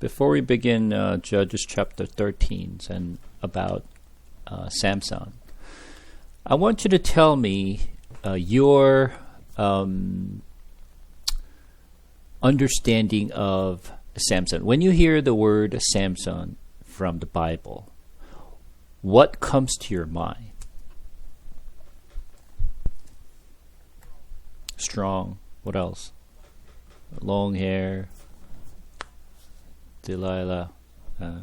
Before we begin Judges chapter 13 and about Samson, I want you to tell me your understanding of Samson. When you hear the word Samson from the Bible, what comes to your mind? Strong. What else? Long hair. Delilah. Okay.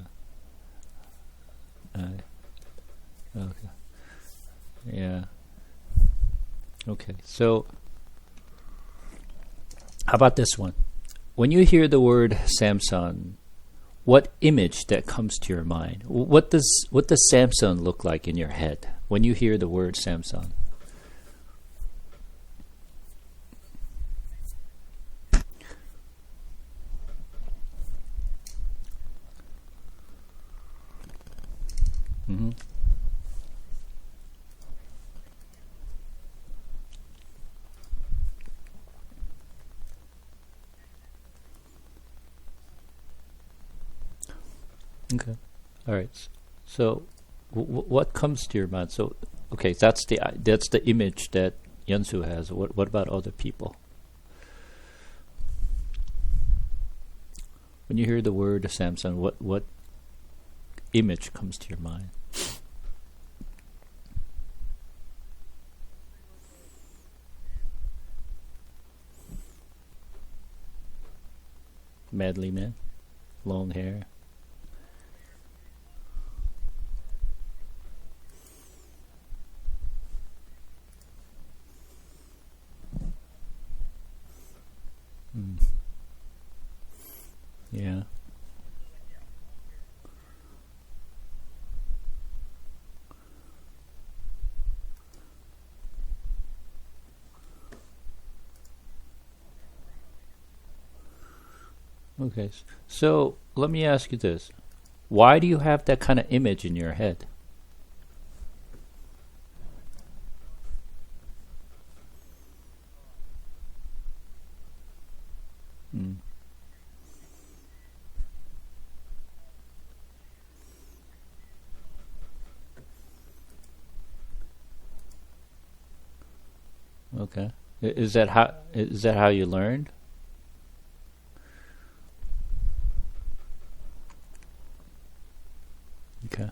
Yeah. Okay. So, how about this one? When you hear the word Samson, what image that comes to your mind? What does Samson look like in your head when you hear the word Samson? Mm-hmm. Okay. All right. So, what comes to your mind? So, okay, that's the image that Yeonsu has. What about other people? When you hear the word Samson, what image comes to your mind? Manly man, long hair. Mm. Yeah. Okay. So let me ask you this: why do you have that kind of image in your head? Mm. Okay. Is that how you learned? Okay.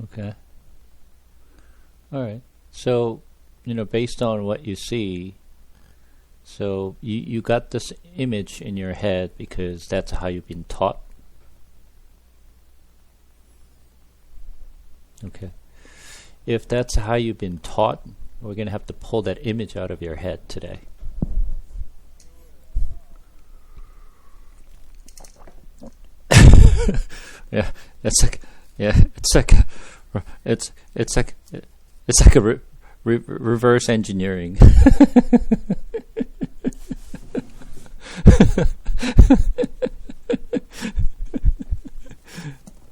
Okay. All right. So, based on what you see, so you got this image in your head because that's how you've been taught. Okay. If that's how you've been taught, we're going to have to pull that image out of your head today. Yeah, it's like a reverse engineering.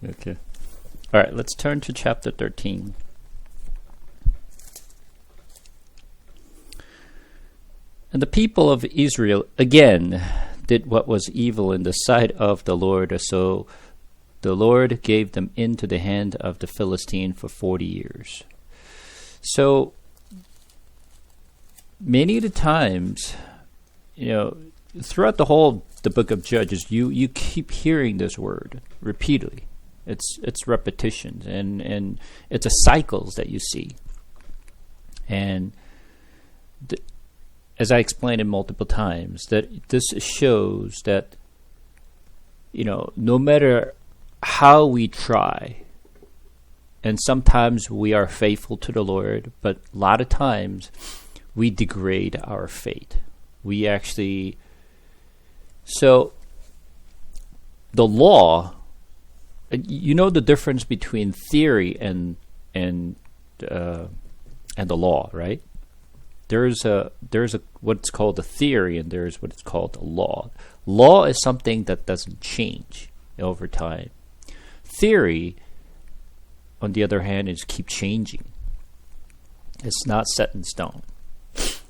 Okay. All right, let's turn to chapter 13. And the people of Israel again did what was evil in the sight of the Lord, so the Lord gave them into the hand of the Philistine for 40 years. So, many of the times, throughout the book of Judges, you keep hearing this word repeatedly. It's repetitions, and it's a cycles that you see. And as I explained it multiple times, that this shows that, no matter how we try, and sometimes we are faithful to the Lord, but a lot of times we degrade our faith. So the law you know the difference between theory and the law, right? There's a what's called a theory, and there's what's called a law. Law is something that doesn't change over time. Theory, on the other hand, is keep changing. It's not set in stone.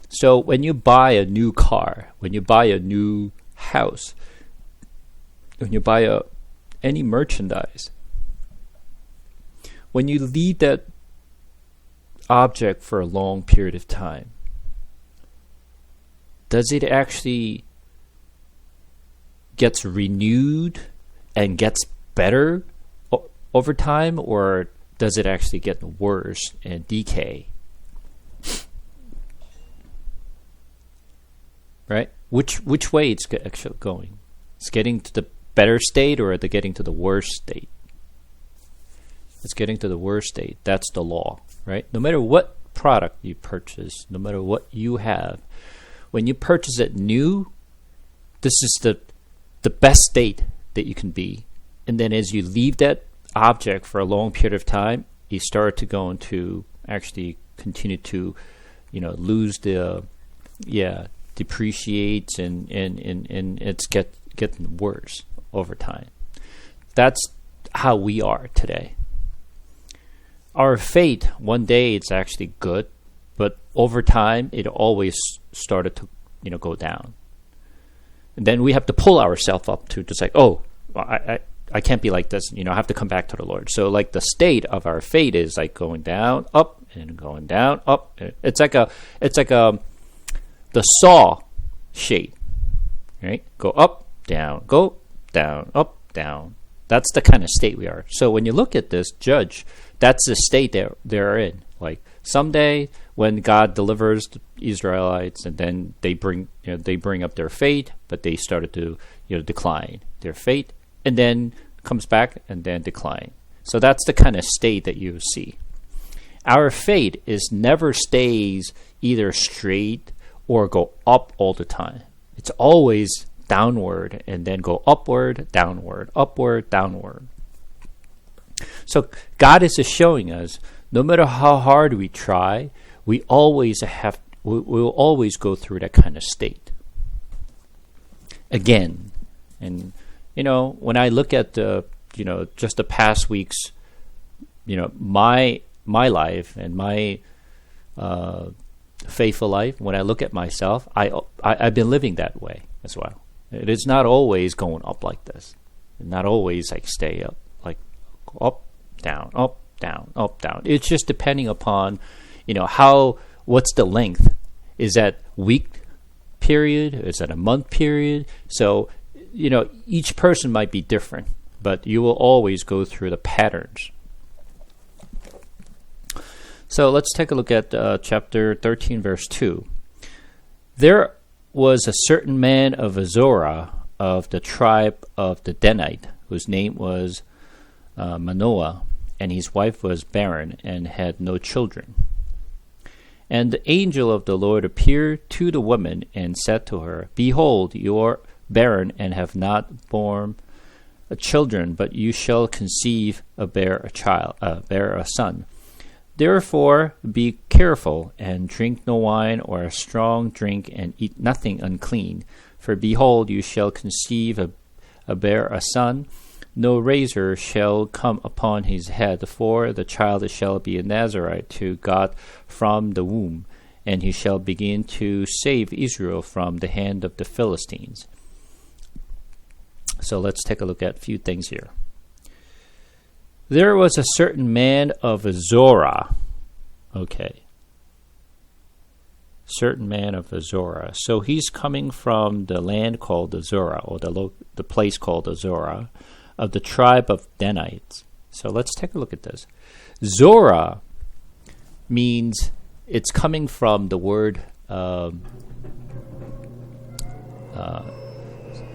So when you buy a new car, when you buy a new house, when you buy any merchandise, when you leave that object for a long period of time, does it actually gets renewed and gets better over time, or does it actually get worse and decay? Right? Which way it's actually going? It's getting to the better state, or it's getting to the worst state? It's getting to the worst state. That's the law, right? No matter what product you purchase, no matter what you have, when you purchase it new, this is the best state that you can be. And then as you leave that object for a long period of time, you start to go into actually continue to, lose the, depreciates and it's getting worse over time. That's how we are today. Our fate, one day it's actually good, but over time it always started to go down. And then we have to pull ourselves up to just like, I can't be like this. I have to come back to the Lord. So like the state of our fate is like going down, up, and going down, up. It's like the saw shape, right? Go up, down, go down, up, down. That's the kind of state we are. So when you look at this, judge, that's the state they're in. Like someday when God delivers the Israelites, and then they bring up their fate, but they started to decline their fate, and then comes back and then decline. So that's the kind of state that you see. Our fate is never stays either straight or go up all the time. It's always downward and then go upward, downward, upward, downward. So God is just showing us, no matter how hard we try, we'll always go through that kind of state again. And when I look at just the past weeks, my life and my faithful life, when I look at myself, I've been living that way as well. It is not always going up like this. Not always like stay up, like up, down, up, down, up, down. It's just depending upon, what's the length. Is that week period? Is that a month period? So, each person might be different, but you will always go through the patterns. So let's take a look at chapter 13, verse 2. There was a certain man of Azorah of the tribe of the Danite, whose name was Manoah, and his wife was barren and had no children. And the angel of the Lord appeared to the woman and said to her, Behold, you are barren and have not borne children, but you shall conceive and bear a son. Therefore be careful, and drink no wine or a strong drink, and eat nothing unclean. For behold, you shall conceive and bear a son. No razor shall come upon his head, for the child shall be a Nazarite to God from the womb, and he shall begin to save Israel from the hand of the Philistines. So let's take a look at a few things here. There was a certain man of Azorah. Okay. Certain man of Azorah. So he's coming from the land called Azorah, or the place called Azorah, of the tribe of Danites. So let's take a look at this. Zorah means, it's coming from the word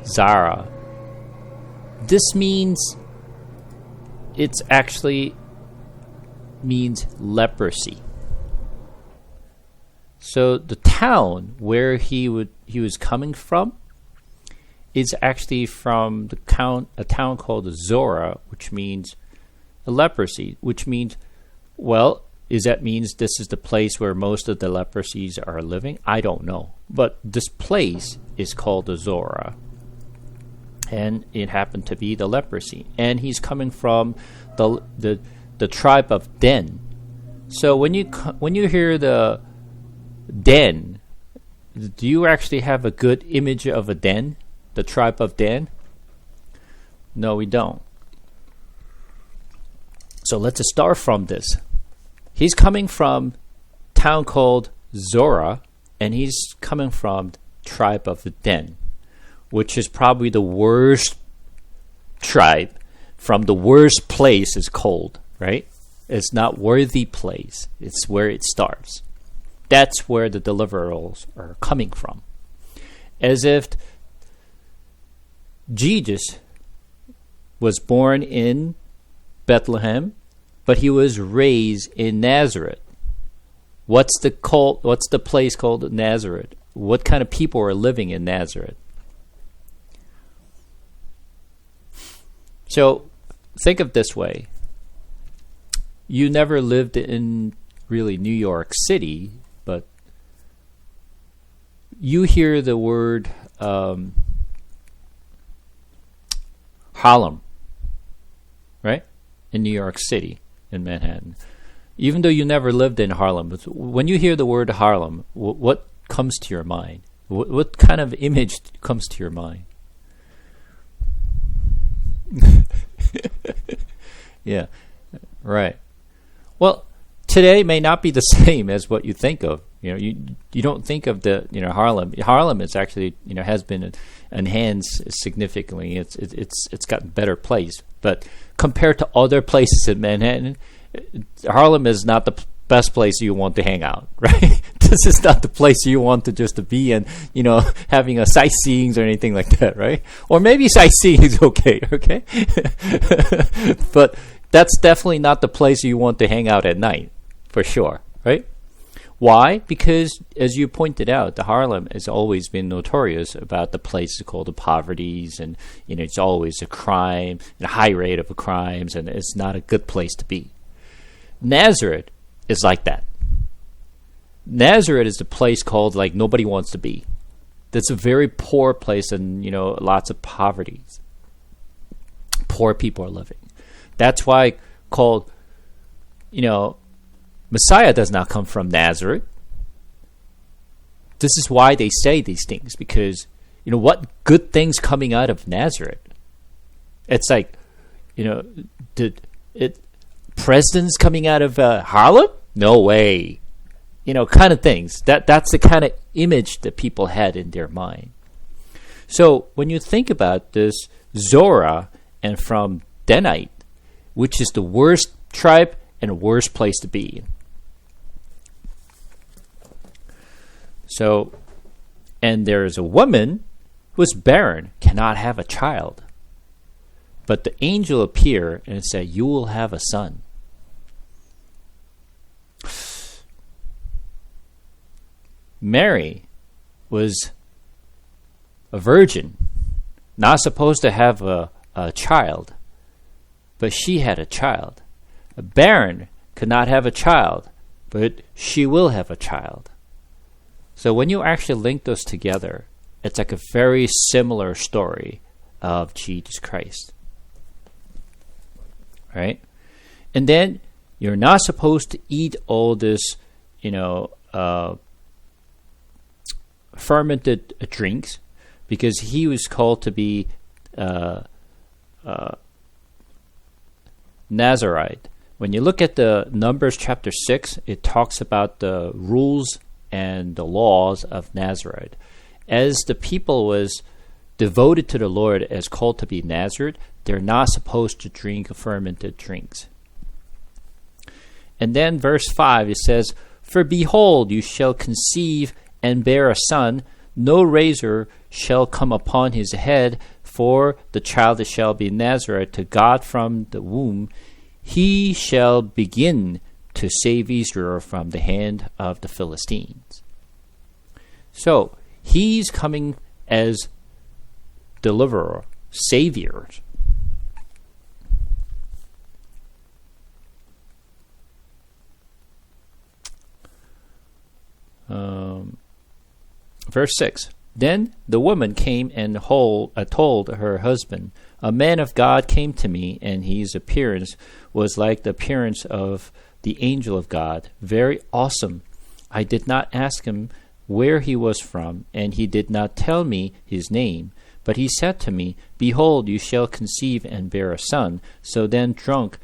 Zara. This means, it's actually means leprosy. So the town where he was coming from, is actually from a town called Zora, which means a leprosy, which means, well, is that means this is the place where most of the leprosies are living? I don't know. But this place is called the Zora. And it happened to be the leprosy. And he's coming from the tribe of Den. So when you hear the Den, do you actually have a good image of a Den? The tribe of Dan? No, we don't. So let's start from this. He's coming from a town called Zora, and he's coming from the tribe of the Den, which is probably the worst tribe. From the worst place is cold, right? It's not worthy place. It's where it starts. That's where the deliverers are coming from. As if Jesus was born in Bethlehem, but he was raised in Nazareth. What's the place called Nazareth? What kind of people are living in Nazareth? So think of this way. You never lived in really New York City, but you hear the word Harlem, right? In New York City, in Manhattan. Even though you never lived in Harlem, when you hear the word Harlem, what comes to your mind? What kind of image comes to your mind? Yeah, right. Well, today may not be the same as what you think of. You don't think of the Harlem. Harlem is actually has been enhanced significantly. It's gotten better place, but compared to other places in Manhattan, Harlem is not the best place you want to hang out, right? This is not the place you want to just to be in, having a sightseeing or anything like that, right? Or maybe sightseeing is okay, but that's definitely not the place you want to hang out at night, for sure, right? Why? Because, as you pointed out, the Harlem has always been notorious about the places called the poverties, and it's always a crime, and a high rate of crimes, and it's not a good place to be. Nazareth is like that. Nazareth is the place called like nobody wants to be. That's a very poor place, and lots of poverty. Poor people are living. That's why called, Messiah does not come from Nazareth. This is why they say these things, because what good things coming out of Nazareth? It's like, presidents coming out of Harlem? No way. Kind of things. That's the kind of image that people had in their mind. So when you think about this Zora and from Denite, which is the worst tribe and the worst place to be. So, and there is a woman who is barren, cannot have a child. But the angel appeared and said, you will have a son. Mary was a virgin, not supposed to have a child, but she had a child. A barren could not have a child, but she will have a child. So when you actually link those together, it's like a very similar story of Jesus Christ. Right? And then you're not supposed to eat all this, fermented drinks, because he was called to be Nazarite. When you look at the Numbers chapter 6, it talks about the rules and the laws of Nazarite. As the people was devoted to the Lord as called to be Nazarite, they're not supposed to drink fermented drinks. And then verse 5, it says, for behold, you shall conceive and bear a son, no razor shall come upon his head, for the child shall be Nazarite to God from the womb. He shall begin to save Israel from the hand of the Philistines. So, he's coming as deliverer, savior. Verse 6. Then the woman came and told her husband, "A man of God came to me, and his appearance was like the appearance of the angel of God, very awesome. I did not ask him where he was from, and he did not tell me his name. But he said to me, Behold, you shall conceive and bear a son. So then drink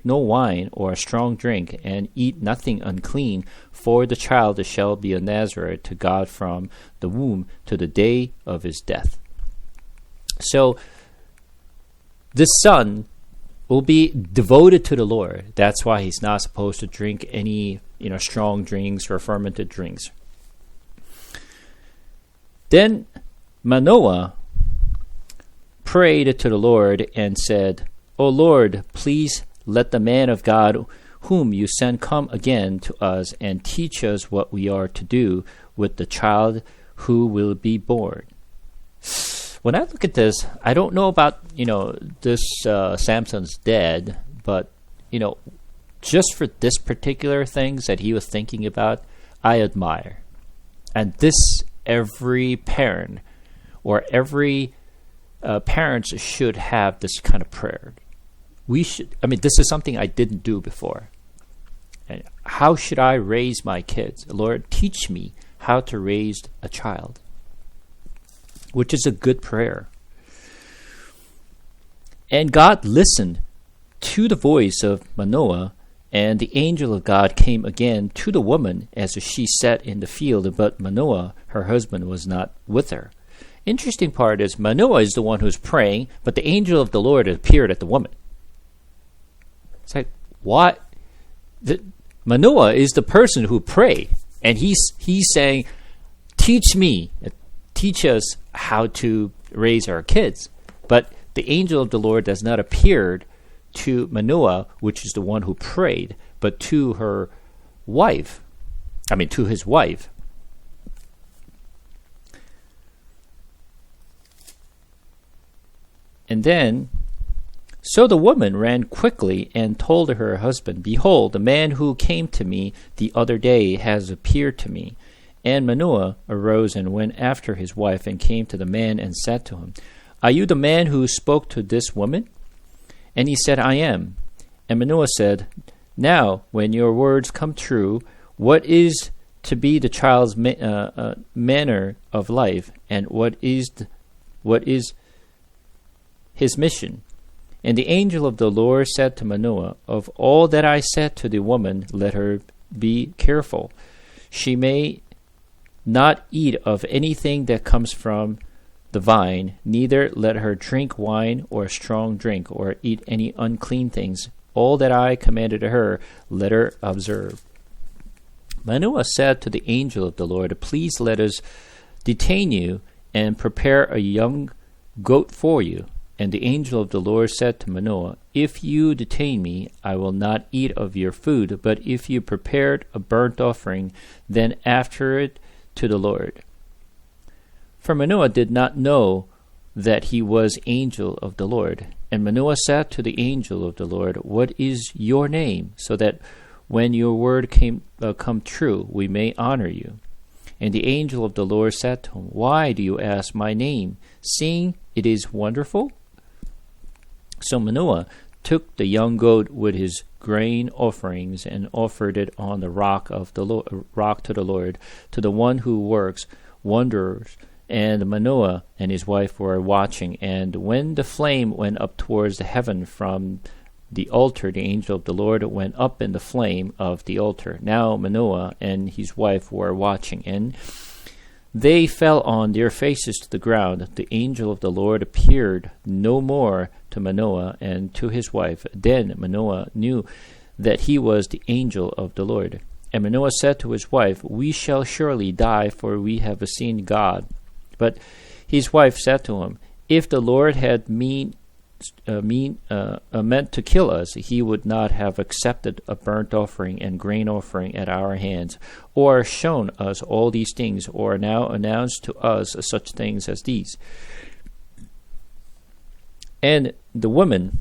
no wine or strong drink, and eat nothing unclean, for the child shall be a Nazarite to God from the womb to the day of his death." So this son will be devoted to the Lord. That's why he's not supposed to drink any strong drinks or fermented drinks. Then Manoah prayed to the Lord and said, "O Lord, please let the man of God whom you send come again to us and teach us what we are to do with the child who will be born." When I look at this, I don't know about, this Samson's dead, but, just for this particular things that he was thinking about, I admire. And this, every parent or every parents should have this kind of prayer. This is something I didn't do before. And how should I raise my kids? Lord, teach me how to raise a child, which is a good prayer. And God listened to the voice of Manoah, and the angel of God came again to the woman as she sat in the field, but Manoah, her husband, was not with her. Interesting part is Manoah is the one who's praying, but the angel of the Lord appeared at the woman. It's like, what? Manoah is the person who prayed, and he's saying, teach us how to raise our kids. But the angel of the Lord does not appear to Manoah, which is the one who prayed, but to his wife. And then, so the woman ran quickly and told her husband, "Behold, the man who came to me the other day has appeared to me." And Manoah arose and went after his wife and came to the man and said to him, "Are you the man who spoke to this woman?" And he said, "I am." And Manoah said, "Now, when your words come true, what is to be the child's manner of life, and what is his mission?" And the angel of the Lord said to Manoah, "Of all that I said to the woman, let her be careful. She may not eat of anything that comes from the vine, neither let her drink wine or strong drink, or eat any unclean things. All that I commanded her, let her observe." Manoah said to the angel of the Lord, "Please let us detain you and prepare a young goat for you." And the angel of the Lord said to Manoah, "If you detain me, I will not eat of your food, but if you prepared a burnt offering, then after it to the Lord." For Manoah did not know that he was angel of the Lord. And Manoah said to the angel of the Lord, "What is your name, so that when your word come true, we may honor you?" And the angel of the Lord said to him, "Why do you ask my name, seeing it is wonderful?" So Manoah took the young goat with his grain offerings and offered it on the rock to the Lord, to the one who works wonders. And Manoah and his wife were watching. And when the flame went up towards the heaven from the altar, the angel of the Lord went up in the flame of the altar. Now Manoah and his wife were watching, and they fell on their faces to the ground. The angel of the Lord appeared no more to Manoah and to his wife. Then Manoah knew that he was the angel of the Lord. And Manoah said to his wife, "We shall surely die, for we have seen God." But his wife said to him, "If the Lord had meant to kill us, he would not have accepted a burnt offering and grain offering at our hands, or shown us all these things, or now announced to us such things as these." And the woman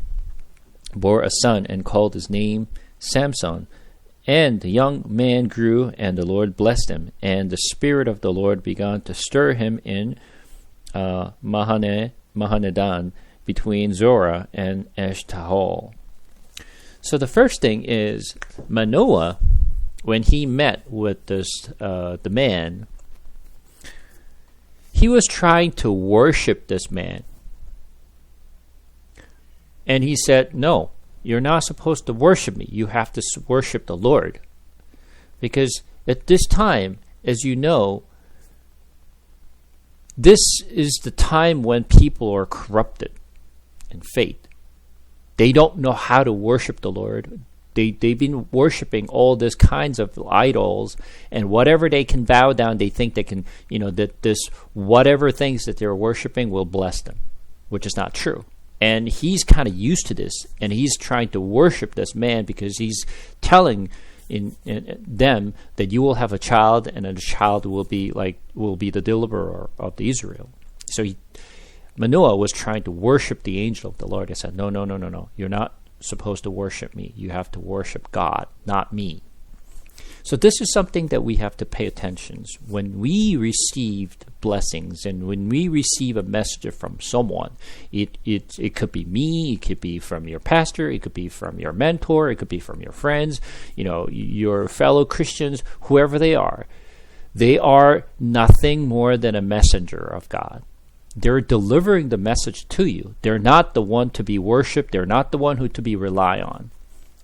bore a son and called his name Samson. And the young man grew, and the Lord blessed him. And the Spirit of the Lord began to stir him in Mahanedan, between Zorah and Eshtaol. So the first thing is Manoah, when he met with the man, he was trying to worship this man. And he said, no, you're not supposed to worship me. You have to worship the Lord. Because at this time, as you know, this is the time when people are corrupted in faith. They don't know how to worship the Lord. They've been worshiping all these kinds of idols, and whatever they can bow down, they think they can, that this whatever things that they're worshiping will bless them, which is not true. And he's kind of used to this, and he's trying to worship this man because he's telling in them that you will have a child, and the child will be the deliverer of the Israel. So Manoah was trying to worship the angel of the Lord. He said, no, you're not supposed to worship me. You have to worship God, not me. So this is something that we have to pay attention to. When we receive blessings and when we receive a message from someone, it could be me, it could be from your pastor, it could be from your mentor, it could be from your friends, your fellow Christians, whoever they are nothing more than a messenger of God. They're delivering the message to you. They're not the one to be worshipped. They're not the one who to be rely on.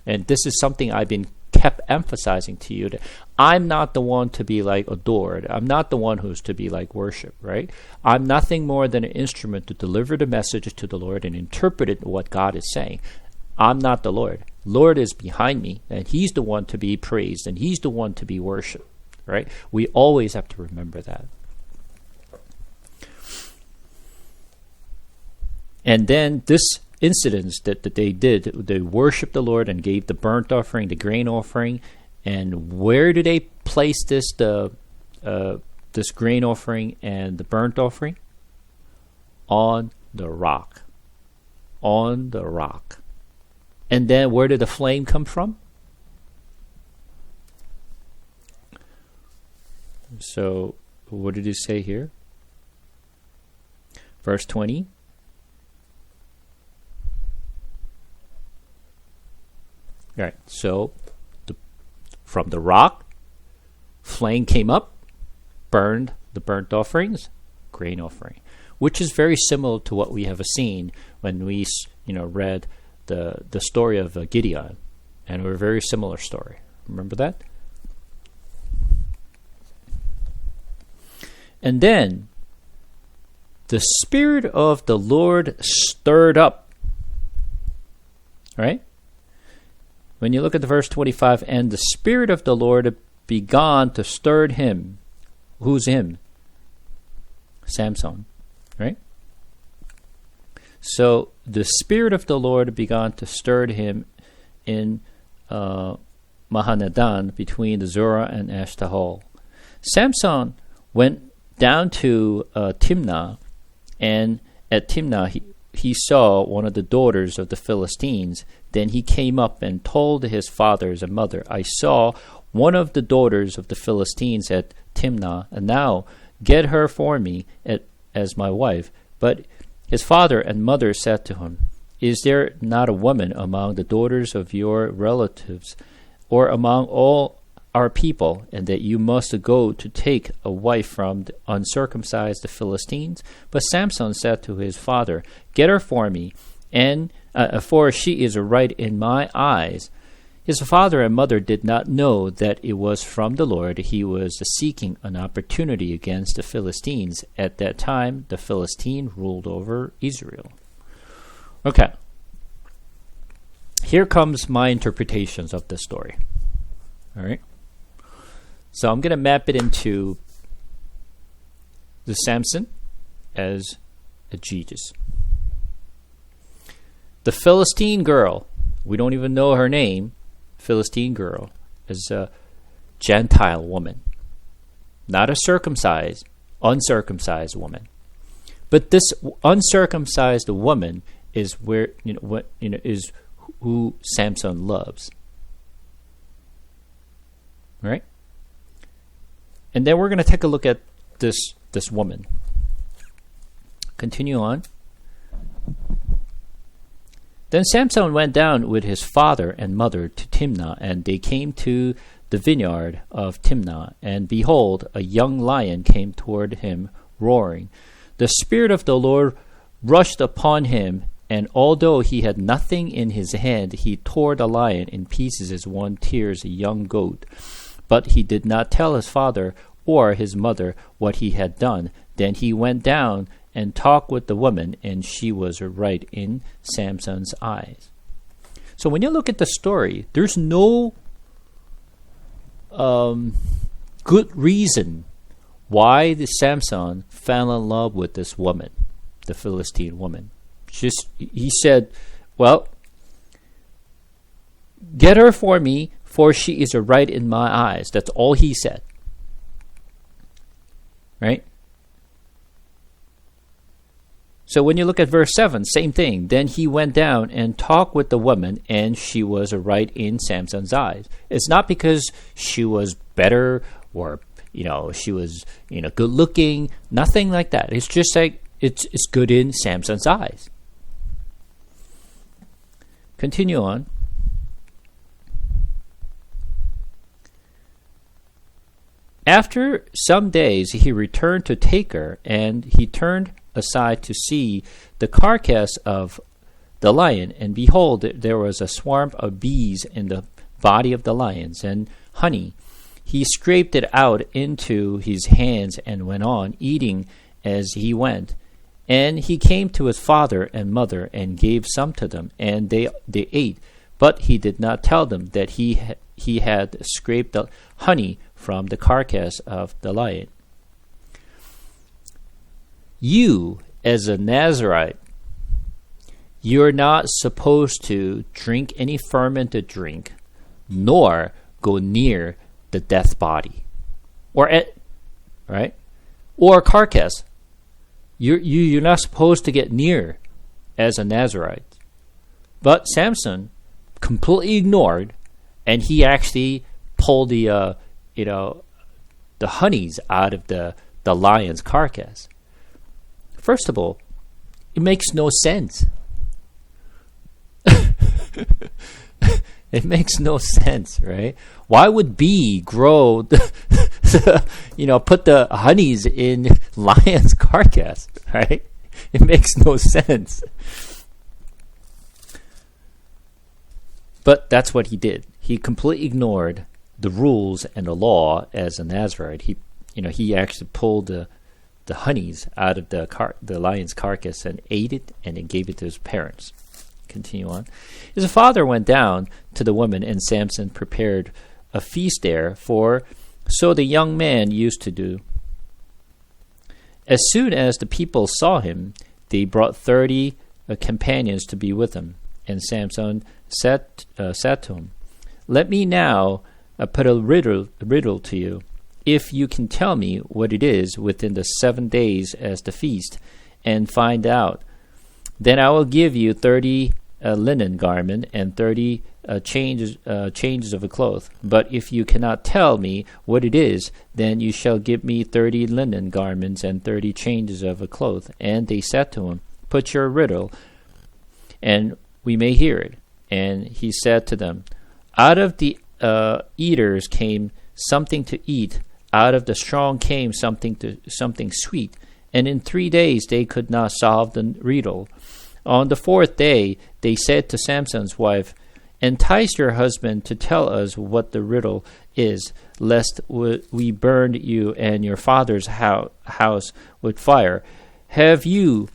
And this is something I've been kept emphasizing to you, that I'm not the one to be adored. I'm not the one who's to be worship, right? I'm nothing more than an instrument to deliver the message to the Lord and interpret it what God is saying. I'm not the Lord. Lord is behind me, and he's the one to be praised, and he's the one to be worshipped, right? We always have to remember that. And then this incident that they did, they worshiped the Lord and gave the burnt offering, the grain offering. And where do they place this grain offering and the burnt offering? On the rock. On the rock. And then where did the flame come from? So what did he say here? Verse 20. All right, so from the rock, flame came up, burned the burnt offerings, grain offering, which is very similar to what we have seen when we read the story of Gideon, and a very similar story. Remember that? And then the Spirit of the Lord stirred up, right? When you look at the verse 25, and the Spirit of the Lord began to stir him. Who's him? Samson, right? So the Spirit of the Lord began to stir him in Mahanedan, between the Zorah and Eshtaol. Samson went down to Timnah, and at Timnah he saw one of the daughters of the Philistines. Then he came up and told his fathers and mother, I saw one of the daughters of the Philistines at Timnah, and now get her for me as my wife. But his father and mother said to him, Is there not a woman among the daughters of your relatives, or among all our people, and that you must go to take a wife from the uncircumcised Philistines? But Samson said to his father, Get her for me, and for she is right in my eyes. His father and mother did not know that it was from the Lord. He was seeking an opportunity against the Philistines. At that time, the Philistine ruled over Israel. Okay. Here comes my interpretations of this story. All right. So I'm going to map it into the Samson as a Jesus. The Philistine girl, we don't even know her name, Philistine girl, is a Gentile woman, not a uncircumcised woman. But this uncircumcised woman is where is who Samson loves. Right? And then we're going to take a look at this woman. Continue on. Then Samson went down with his father and mother to Timnah, and they came to the vineyard of Timnah, and behold, a young lion came toward him, roaring. The Spirit of the Lord rushed upon him, and although he had nothing in his hand, he tore the lion in pieces as one tears a young goat. But he did not tell his father or his mother what he had done. Then he went down and talked with the woman, and she was right in Samson's eyes. So when you look at the story, there's no good reason why the Samson fell in love with this woman, the Philistine woman. Just he said, well, get her for me, for she is right in my eyes. That's all he said. Right? So when you look at verse 7, same thing. Then he went down and talked with the woman, and she was right in Samson's eyes. It's not because she was better or, she was, good looking. Nothing like that. It's just like it's good in Samson's eyes. Continue on. After some days he returned to take her, and he turned aside to see the carcass of the lion, and behold, there was a swarm of bees in the body of the lions, and honey. He scraped it out into his hands and went on, eating as he went. And he came to his father and mother and gave some to them, and they ate. But he did not tell them that he had scraped the honey from the carcass of the lion. You, as a Nazirite, you're not supposed to drink any fermented drink, nor go near the death body, or carcass. You're not supposed to get near as a Nazirite. But Samson completely ignored, and he actually pulled the honeys out of the lion's carcass. First of all, it makes no sense. It makes no sense, right? Why would bee grow, put the honeys in lion's carcass, right? It makes no sense. But that's what he did. He completely ignored the rules and the law as a Nazirite. He actually pulled the honeys out of the lion's carcass and ate it, and then gave it to his parents. Continue on. His father went down to the woman, and Samson prepared a feast there, for so the young man used to do. As soon as the people saw him, they brought 30 companions to be with him. And Samson said to him, "Let me now put a riddle to you. If you can tell me what it is within the 7 days as the feast, and find out, then I will give you 30 linen garment and 30 changes of a cloth. But if you cannot tell me what it is, then you shall give me 30 linen garments and 30 changes of a cloth." And they said to him, "Put your riddle, and we may hear it." And he said to them, "Out of the eaters came something to eat, out of the strong came something sweet, and in 3 days they could not solve the riddle. On the 4th day they said to Samson's wife, 'Entice your husband to tell us what the riddle is, lest we burn you and your father's house with fire. Have you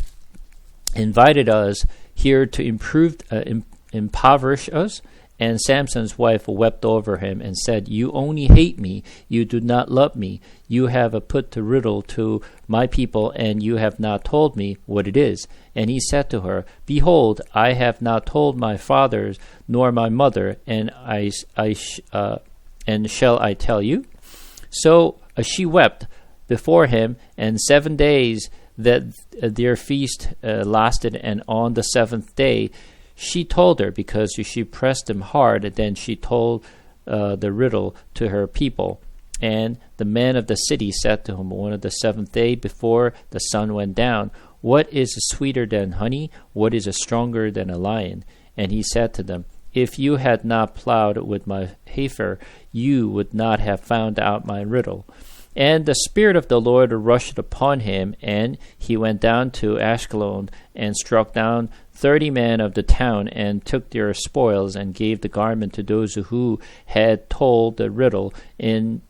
invited us here to impoverish us?' And Samson's wife wept over him and said, 'You only hate me. You do not love me. You have put the riddle to my people, and you have not told me what it is.' And he said to her, 'Behold, I have not told my fathers nor my mother, and shall I tell you?' So she wept before him, and 7 days that their feast lasted, and on the seventh day she told her, because she pressed him hard, then she told the riddle to her people. And the men of the city said to him on the seventh day before the sun went down, "What is sweeter than honey? What is stronger than a lion?" And he said to them, "If you had not plowed with my heifer, you would not have found out my riddle." And the Spirit of the Lord rushed upon him, and he went down to Ashkelon and struck down 30 men of the town, and took their spoils, and gave the garment to those who had told the riddle in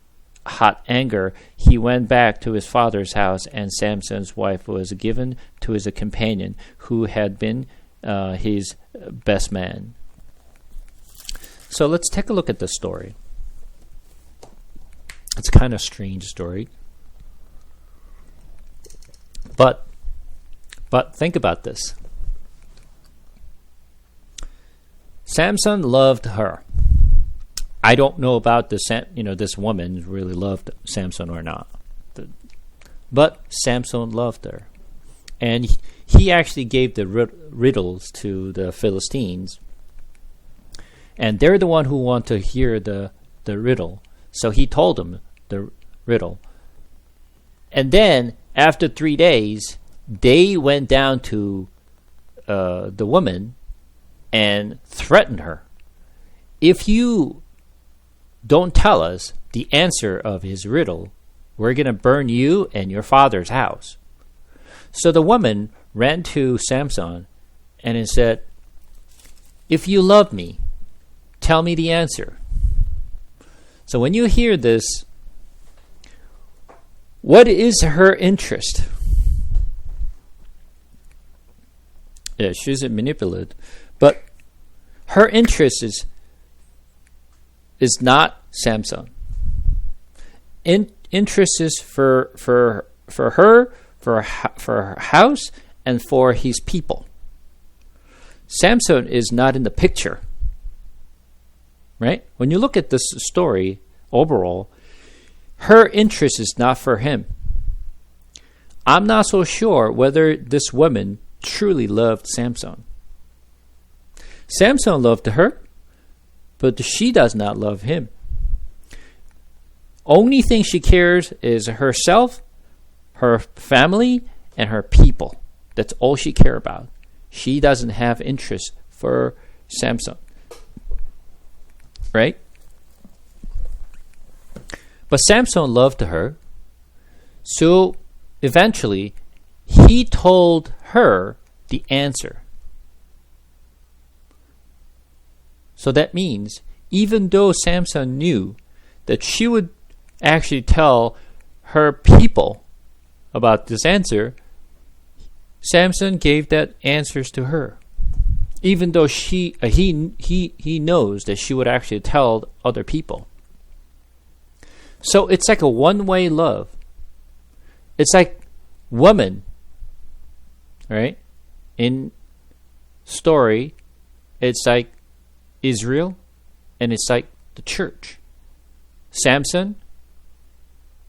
hot anger. He went back to his father's house, and Samson's wife was given to his companion, who had been his best man. So let's take a look at the story. It's kind of a strange story. But think about this. Samson loved her. I don't know about this woman really loved Samson or not. But Samson loved her. And he actually gave the riddles to the Philistines. And they're the one who want to hear the riddle. So he told them the riddle. And then, after 3 days, they went down to the woman and threatened her. If you don't tell us the answer of his riddle, we're going to burn you and your father's house. So the woman ran to Samson and said, "If you love me, tell me the answer." So when you hear this, what is her interest? Yeah, she's manipulative, but her interest is not Samson. Interest is for her, for her house, and for his people. Samson is not in the picture. Right? When you look at this story overall, her interest is not for him. I'm not so sure whether this woman truly loved Samson. Samson loved her, but she does not love him. Only thing she cares is herself, her family, and her people. That's all she cares about. She doesn't have interest for Samson. Right? But Samson loved her, so eventually he told her the answer. So that means, even though Samson knew that she would actually tell her people about this answer, Samson gave that answers to her. Even though he knows that she would actually tell other people. So it's like a one-way love. It's like woman, right? In story, it's like Israel, and it's like the church. Samson,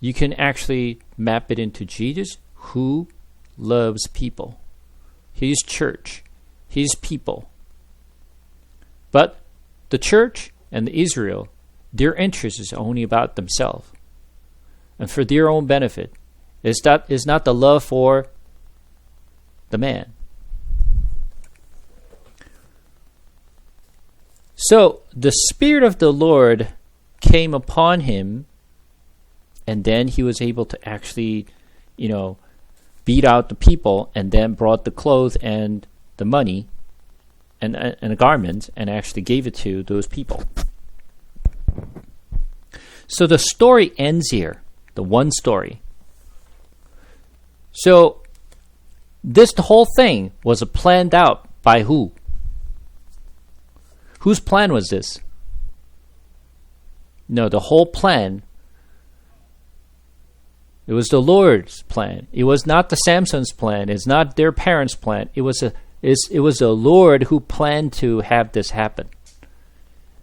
you can actually map it into Jesus, who loves people. His church. His people. But the church and the Israel, their interest is only about themselves and for their own benefit. It's not the love for the man. So the Spirit of the Lord came upon him, and then he was able to actually, beat out the people, and then brought the clothes and the money and a garment and actually gave it to those people. So the story ends here, the one story. So the whole thing was planned out by who? Whose plan was this? No, the whole plan, it was the Lord's plan. It was not the Samson's plan. It's not their parents' plan. It was the Lord who planned to have this happen.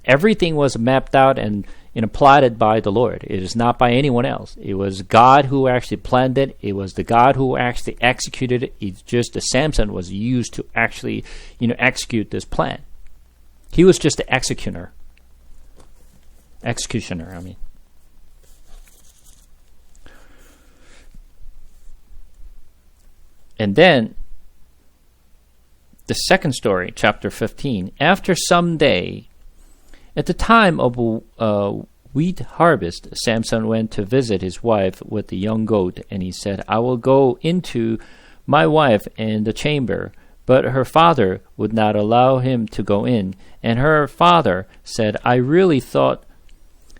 Everything was mapped out, and plotted by the Lord. It is not by anyone else. It was God who actually planned it. It was the God who actually executed it. It's just that Samson was used to actually, execute this plan. He was just the executioner. And then, the second story, chapter 15. After some day, at the time of wheat harvest, Samson went to visit his wife with the young goat, and he said, I will go into my wife in the chamber. But her father would not allow him to go in. And her father said, I really thought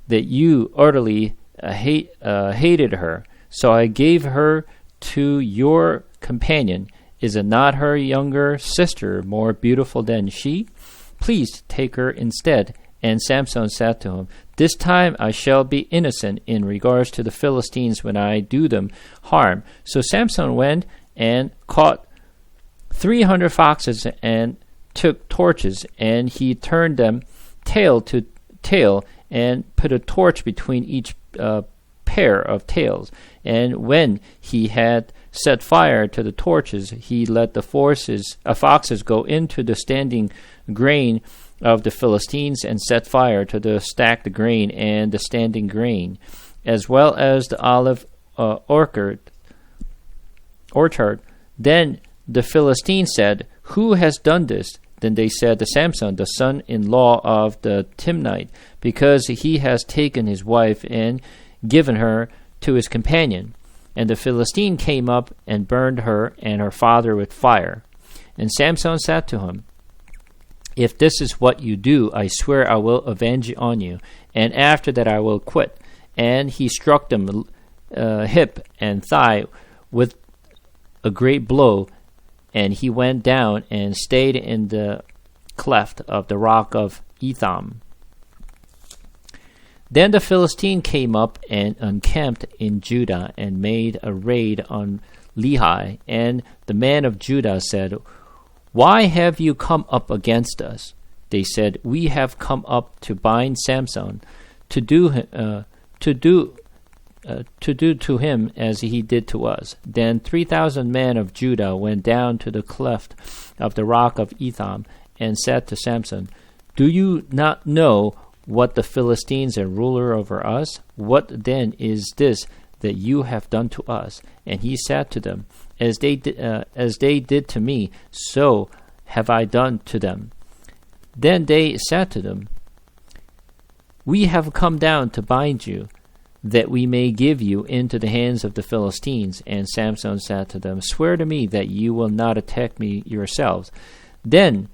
that you utterly hated her, so I gave her to your companion. Is it not her younger sister more beautiful than she? Please take her instead. And Samson said to him, This time I shall be innocent in regards to the Philistines when I do them harm. So Samson went and caught 300 foxes and took torches, and he turned them tail to tail and put a torch between each pair of tails. And when he had set fire to the torches, he let the foxes go into the standing grain of the Philistines and set fire to the stacked grain and the standing grain, as well as the olive orchard. Then the Philistines said, Who has done this? Then they said to Samson, the son-in-law of the Timnite, because he has taken his wife and given her to his companion. And the Philistine came up and burned her and her father with fire. And Samson said to him, If this is what you do, I swear I will avenge on you, and after that I will quit. And he struck them hip and thigh with a great blow, and he went down and stayed in the cleft of the rock of Etham. Then the Philistine came up and encamped in Judah and made a raid on Lehi. And the men of Judah said, Why have you come up against us? They said, We have come up to bind Samson, to do to him as he did to us. Then 3,000 men of Judah went down to the cleft of the rock of Etham and said to Samson, Do you not know what the Philistines are ruler over us? What then is this that you have done to us? And he said to them, As they did to me, so have I done to them. Then they said to them, We have come down to bind you, that we may give you into the hands of the Philistines. And Samson said to them, Swear to me that you will not attack me yourselves. Then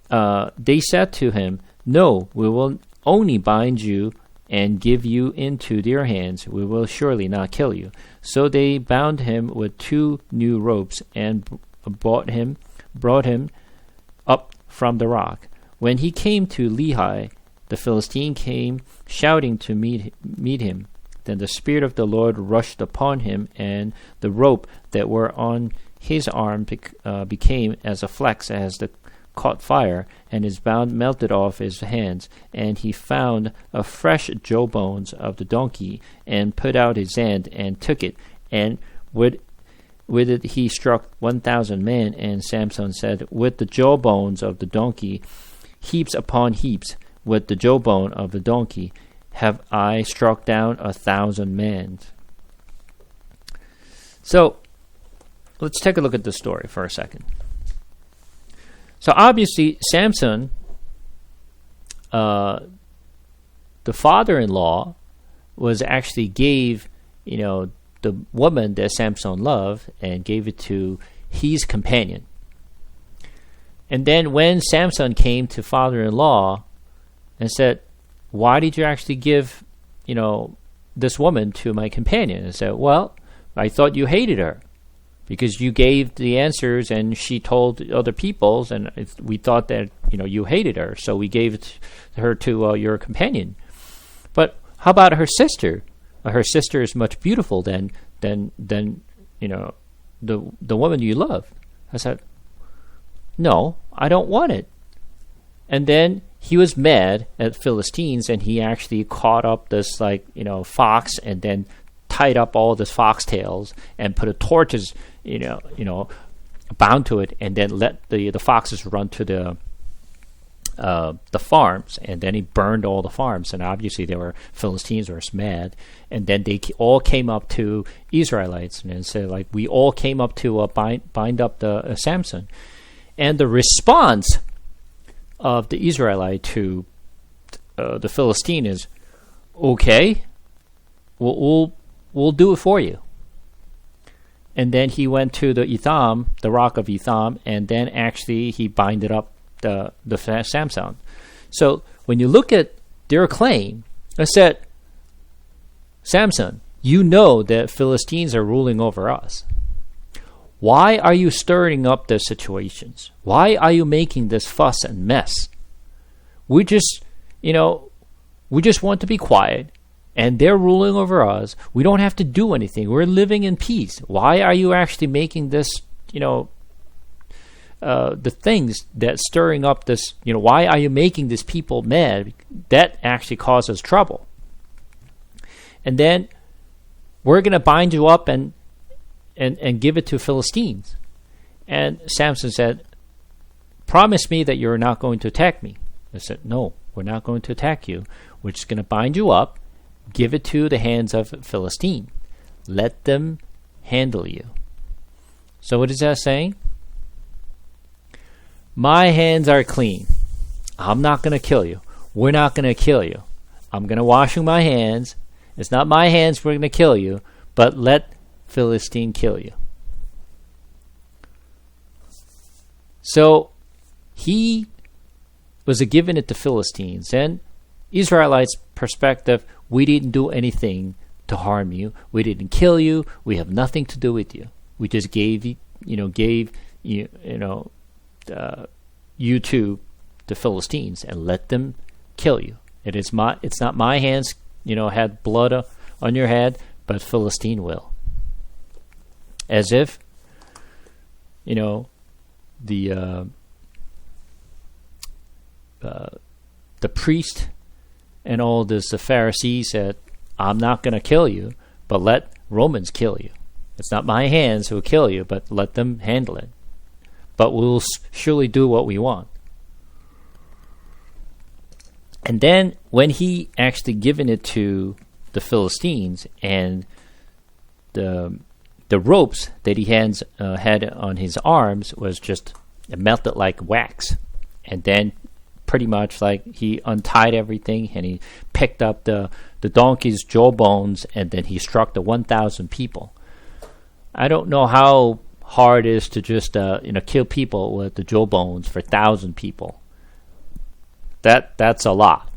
they said to him, No, we will only bind you and give you into their hands. We will surely not kill you. So they bound him with 2 new ropes and brought him up from the rock. When he came to Lehi, the Philistine came shouting to meet him. Then the Spirit of the Lord rushed upon him, and the rope that were on his arm became as a flex as the caught fire, and his bound melted off his hands. And he found a fresh jawbones of the donkey, and put out his hand, and took it, and with it he struck 1,000 men. And Samson said, With the jawbones of the donkey, heaps upon heaps, with the jawbone of the donkey, have I struck down 1,000 men. So, let's take a look at the story for a second. So obviously, Samson, the father-in-law, was actually gave, the woman that Samson loved, and gave it to his companion. And then when Samson came to father-in-law and said, Why did you actually give, this woman to my companion? And said, Well, I thought you hated her, because you gave the answers and she told other peoples, and we thought that you hated her, so we gave her to your companion. But how about her sister? Her sister is much beautiful than the woman you love. I said, No, I don't want it. And then he was mad at Philistines, and he actually caught up this fox, and then tied up all this foxtails and put a torches bound to it, and then let the foxes run to the farms, and then he burned all the farms, and obviously Philistines were mad, and then they all came up to Israelites and said, we all came up to bind up the Samson, and the response of the Israelite to the Philistine is, okay, we'll do it for you. And then he went to the Etham, the rock of Etham, and then actually he binded up the Samson. So when you look at their claim, I said, Samson, you know that Philistines are ruling over us. Why are you stirring up the situations? Why are you making this fuss and mess? We just want to be quiet, and they're ruling over us. We don't have to do anything. We're living in peace. Why are you actually making this, the things that stirring up this, why are you making these people mad? That actually causes trouble. And then we're going to bind you up and give it to Philistines. And Samson said, promise me that you're not going to attack me. I said, no, we're not going to attack you. We're just going to bind you up, give it to the hands of Philistine. Let them handle you. So what is that saying? My hands are clean. I'm not going to kill you. We're not going to kill you. I'm going to wash my hands. It's not my hands we're going to kill you, but let Philistine kill you. So he was giving it to Philistines, and Israelites' perspective, we didn't do anything to harm you. We didn't kill you. We have nothing to do with you. We just gave you to the Philistines and let them kill you. It's not my hands, had blood on your head, but Philistine will. As if, the priest and all this, the Pharisees said, I'm not going to kill you, but let Romans kill you. It's not my hands who will kill you, but let them handle it. But we'll surely do what we want. And then when he actually given it to the Philistines, and the ropes that he had on his arms was just melted like wax, and then pretty much he untied everything, and he picked up the donkey's jawbones, and then he struck the 1,000 people. I don't know how hard it is to just kill people with the jawbones for 1,000 people. That's a lot.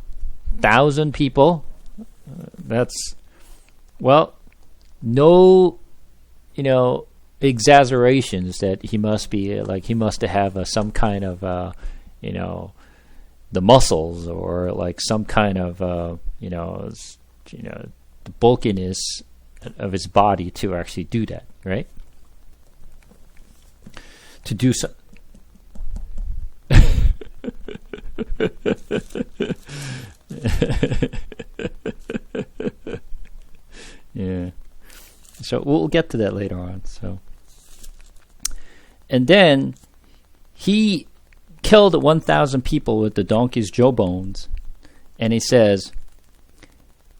1,000 people. That's no exaggerations that he must be he must have some kind of the muscles, or some kind of the bulkiness of his body to actually do that, right? To do so. Yeah. So we'll get to that later on. So, and then he killed 1,000 people with the donkey's jawbones, and he says,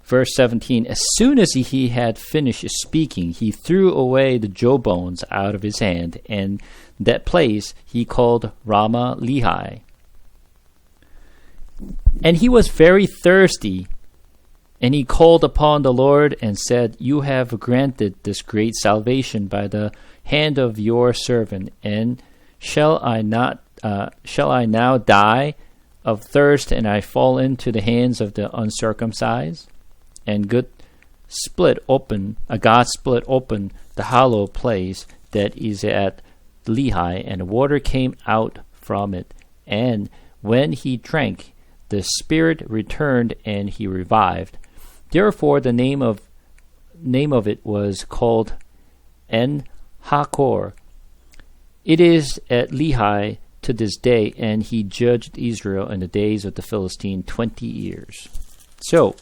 verse 17, as soon as he had finished speaking, he threw away the jawbones out of his hand, and that place he called Ramah Lehi. And he was very thirsty, and he called upon the Lord and said, you have granted this great salvation by the hand of your servant, and shall I now die of thirst, and I fall into the hands of the uncircumcised? And God split open the hollow place that is at Lehi, and water came out from it. And when he drank, the spirit returned, and he revived. Therefore, the name of it was called En Hakor. It is at Lehi to this day, and he judged Israel in the days of the Philistine 20 years. So,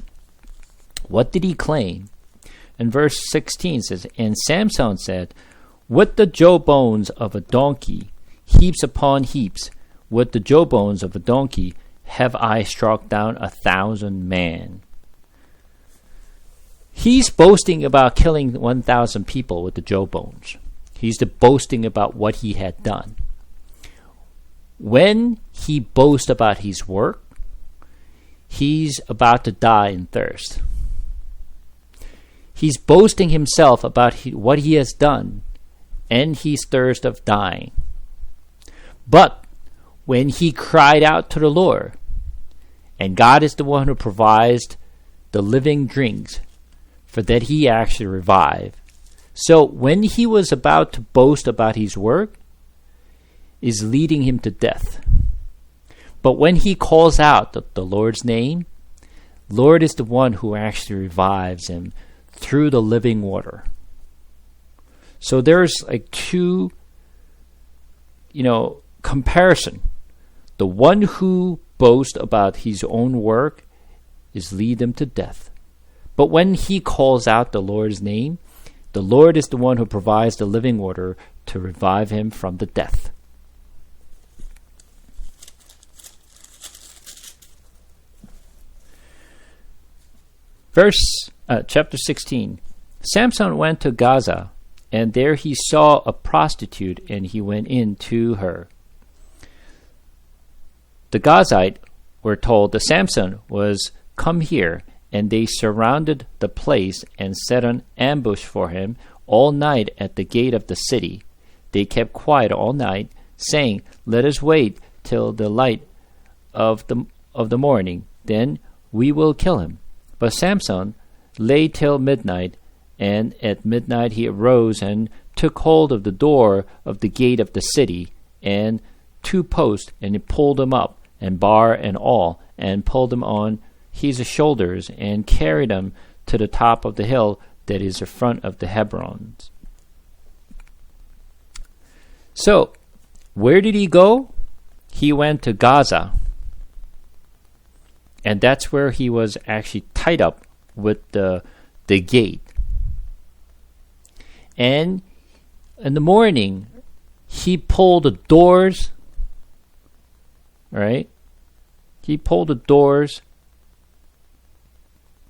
what did he claim? And verse 16 says, And Samson said, With the jawbones of a donkey, heaps upon heaps, with the jawbones of a donkey, have I struck down 1,000 men. He's boasting about killing 1,000 people with the jawbones. He's boasting about what he had done. When he boasts about his work, he's about to die in thirst. He's boasting himself about what he has done, and he's thirst of dying. But when he cried out to the Lord, and God is the one who provides the living drinks, for that he actually revived. So when he was about to boast about his work, is leading him to death. But when he calls out the Lord's name, Lord is the one who actually revives him through the living water. So there's like two, comparison. The one who boasts about his own work is lead him to death. But when he calls out the Lord's name, the Lord is the one who provides the living water to revive him from the death. Chapter 16. Samson went to Gaza, and there he saw a prostitute, and he went in to her. The Gazites were told that Samson was come here, and they surrounded the place and set an ambush for him all night at the gate of the city. They kept quiet all night, saying, Let us wait till the light of the morning, then we will kill him. But Samson lay till midnight, and at midnight he arose and took hold of the door of the gate of the city, and 2 posts, and he pulled them up, and bar and all, and pulled them on his shoulders, and carried them to the top of the hill that is in front of the Hebron. So, where did he go? He went to Gaza. And that's where he was actually tied up with the gate. And in the morning, he pulled the doors, right? He pulled the doors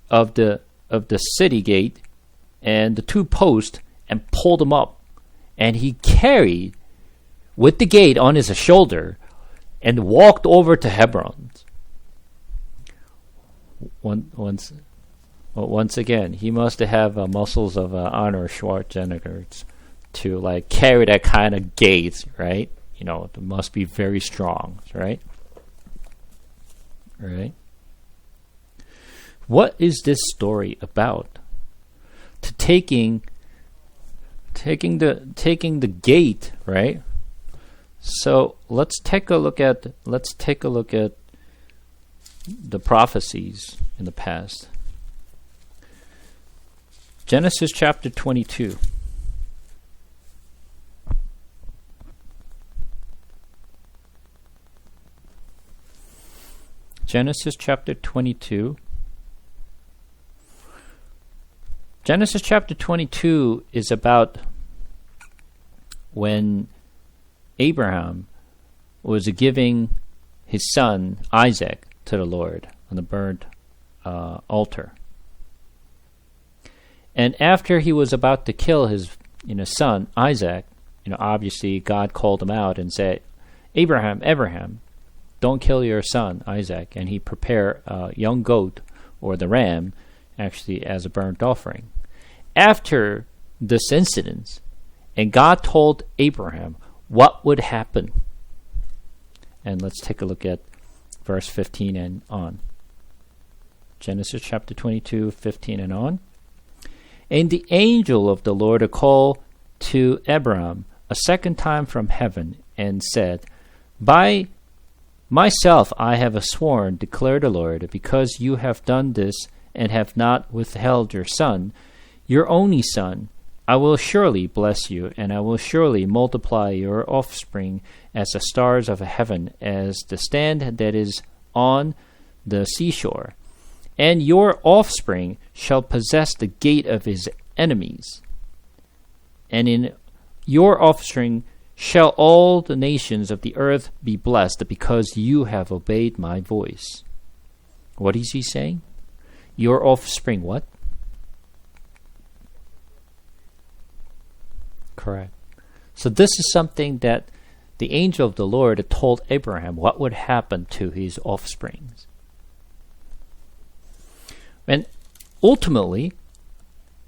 of the city gate and the 2 posts and pulled them up. And he carried with the gate on his shoulder and walked over to Hebron. Once again, he must have muscles of Arnold Schwarzenegger to carry that kind of gait, right? It must be very strong, right? Right. What is this story about? Taking the gate, right? So let's take a look at the prophecies in the past. Genesis chapter 22. Genesis chapter 22. Genesis chapter 22 is about when Abraham was giving his son Isaac to the Lord on the burnt altar. And after he was about to kill his son Isaac, obviously God called him out and said, Abraham, don't kill your son Isaac. And he prepared a young goat or the ram actually as a burnt offering. After this incident, and God told Abraham what would happen. And let's take a look at verse 15 and on. Genesis chapter 22, 15 and on. And the angel of the Lord called to Abraham a second time from heaven, and said, By myself I have sworn, declared the Lord, because you have done this, and have not withheld your son, your only son, I will surely bless you, and I will surely multiply your offspring as the stars of heaven, as the sand that is on the seashore. And your offspring shall possess the gate of his enemies. And in your offspring shall all the nations of the earth be blessed, because you have obeyed my voice. What is he saying? Your offspring what? Correct. So this is something that the angel of the Lord told Abraham what would happen to his offspring. And ultimately,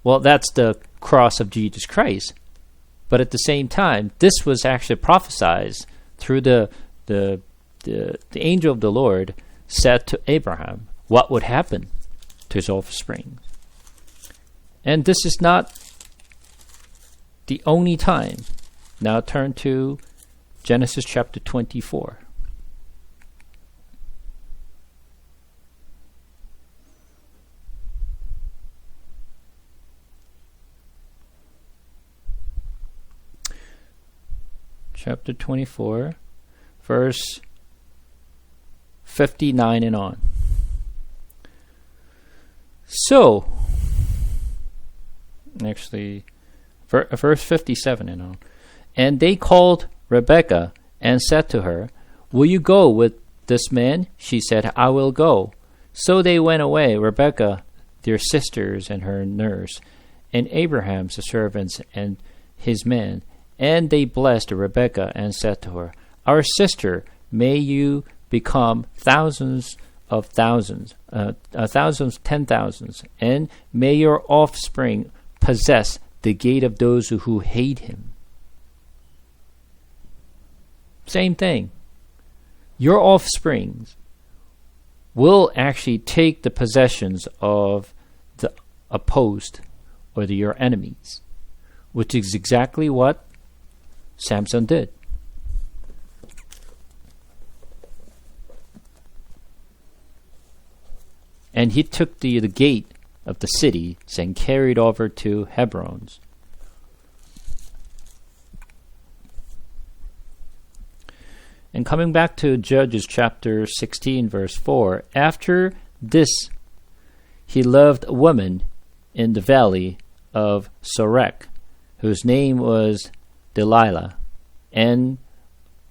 well, that's the cross of Jesus Christ. But at the same time, this was actually prophesied through the angel of the Lord said to Abraham what would happen to his offspring. And this is not the only time. Now turn to Genesis chapter 24. Chapter 24, verse 59 and on. So, actually, verse 57 and on. And they called Rebekah and said to her, "Will you go with this man?" She said, "I will go." So they went away, Rebekah, their sisters, and her nurse, and Abraham's servants and his men. And they blessed Rebekah and said to her, "Our sister, may you become thousands of thousands, thousands, 10,000s, and may your offspring possess the gate of those who hate him." Same thing. Your offsprings will actually take the possessions of the opposed or your enemies, which is exactly what Samson did. And he took the gate of the city and carried over to Hebron. And coming back to Judges chapter 16, verse 4, after this he loved a woman in the valley of Sorek, whose name was Delilah. And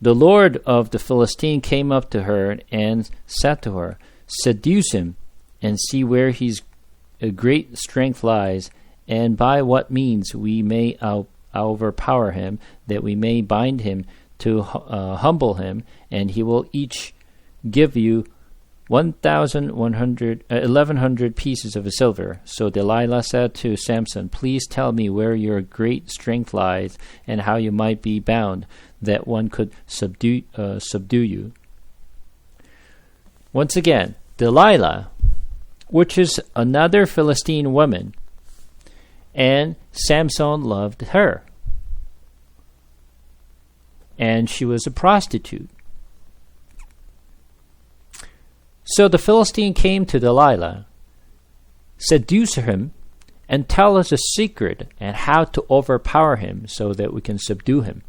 the Lord of the Philistine came up to her and said to her, "Seduce him, and see where his great strength lies, and by what means we may overpower him, that we may bind him to humble him, and he will each give you 1,100 pieces of silver." So Delilah said to Samson, "Please tell me where your great strength lies, and how you might be bound, that one could subdue you." Once again, Delilah, which is another Philistine woman, and Samson loved her. And she was a prostitute. So the Philistine came to Delilah, seduce him, and tell us a secret and how to overpower him so that we can subdue him.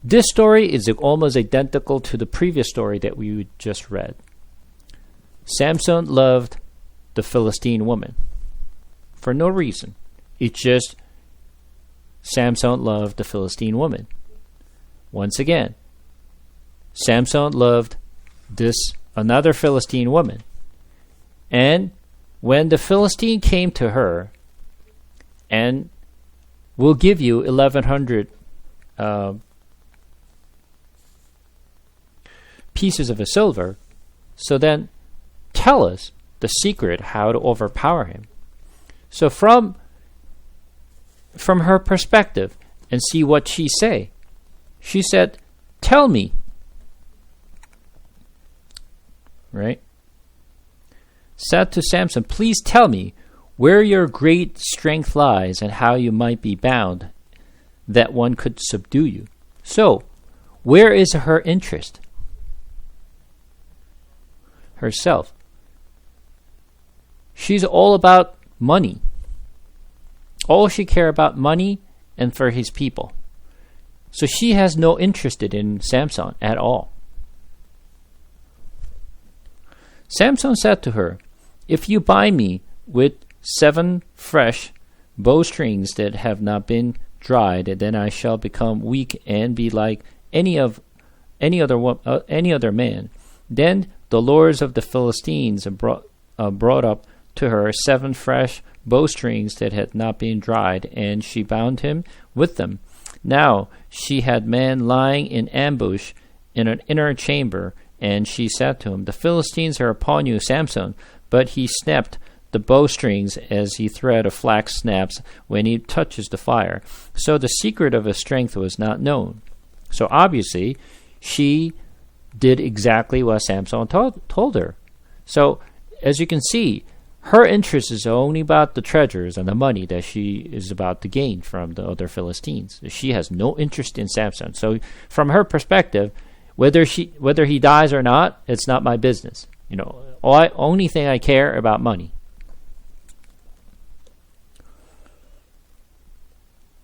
This story is almost identical to the previous story that we just read. Samson loved the Philistine woman for no reason. It's just Samson loved the Philistine woman. Once again, Samson loved this another Philistine woman. And when the Philistine came to her and will give you 1,100 pieces of silver, so then tell us the secret how to overpower him. So from her perspective, and see what she say. She said, "Tell me." Right? Said to Samson, "Please tell me where your great strength lies, and how you might be bound, that one could subdue you." So, where is her interest? Herself. She's all about money. All she cared about money and for his people. So she has no interest in Samson at all. Samson said to her, "If you bind me with 7 fresh bowstrings that have not been dried, then I shall become weak and be like any other man." Then the lords of the Philistines brought up to her 7 fresh bowstrings that had not been dried, and she bound him with them. Now she had men lying in ambush in an inner chamber, and she said to him, "The Philistines are upon you, Samson." But he snapped the bowstrings as the thread of flax snaps when he touches the fire. So the secret of his strength was not known. So obviously, she did exactly what Samson told her. So, as you can see, her interest is only about the treasures and the money that she is about to gain from the other Philistines. She has no interest in Samson. So, from her perspective, whether he dies or not, it's not my business. Only thing I care about money.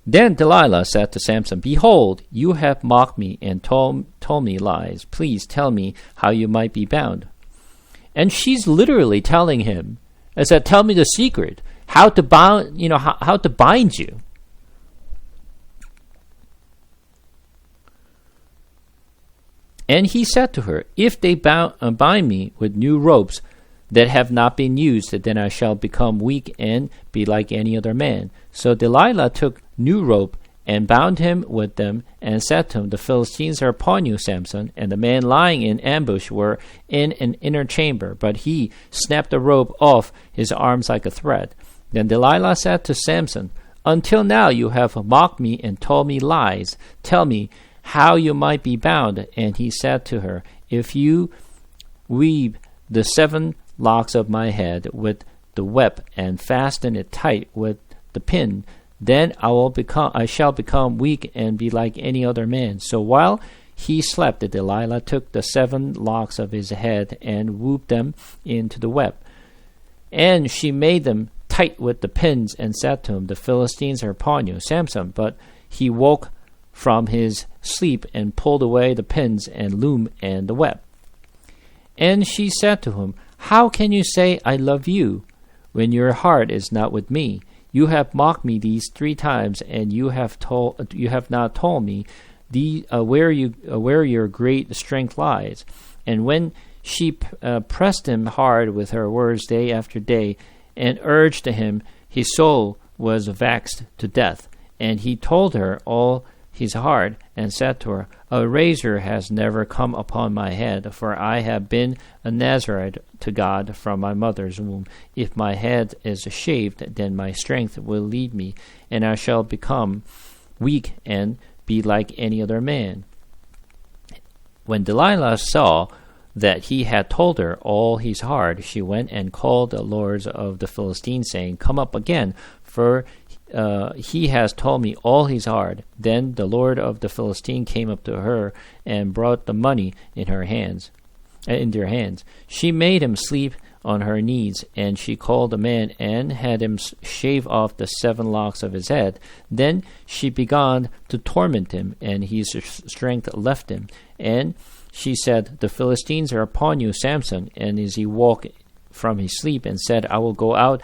Then Delilah said to Samson, "Behold, you have mocked me and told me lies. Please tell me how you might be bound." And she's literally telling him, I said, "Tell me the secret, how to bound, how to bind you." And he said to her, "If they bind me with new ropes that have not been used, then I shall become weak and be like any other man." So Delilah took new rope and bound him with them, and said to him, "The Philistines are upon you, Samson." And the men lying in ambush were in an inner chamber, but he snapped the rope off his arms like a thread. Then Delilah said to Samson, "Until now you have mocked me and told me lies. Tell me how you might be bound." And he said to her, "If you weave the 7 locks of my head with the web and fasten it tight with the pin, then I shall become weak and be like any other man." So while he slept, Delilah took the 7 locks of his head and wound them into the web. And she made them tight with the pins and said to him, "The Philistines are upon you, Samson." But he woke from his sleep and pulled away the pins and loom and the web. And she said to him, "How can you say I love you when your heart is not with me? You have mocked me these 3 times, and you have not told me where your great strength lies." And when she pressed him hard with her words day after day, and urged him, his soul was vexed to death. And he told her all his heart, and said to her, "A razor has never come upon my head, for I have been a Nazarite to God from my mother's womb. If my head is shaved, then my strength will lead me, and I shall become weak and be like any other man." When Delilah saw that he had told her all his heart, she went and called the lords of the Philistines, saying, "Come up again, for he has told me all his heart." Then the lord of the Philistine came up to her and brought the money in their hands. She made him sleep on her knees, and she called a man and had him shave off the 7 locks of his head. Then she began to torment him, and his strength left him. And she said, "The Philistines are upon you, Samson." And as he woke from his sleep and said, "I will go out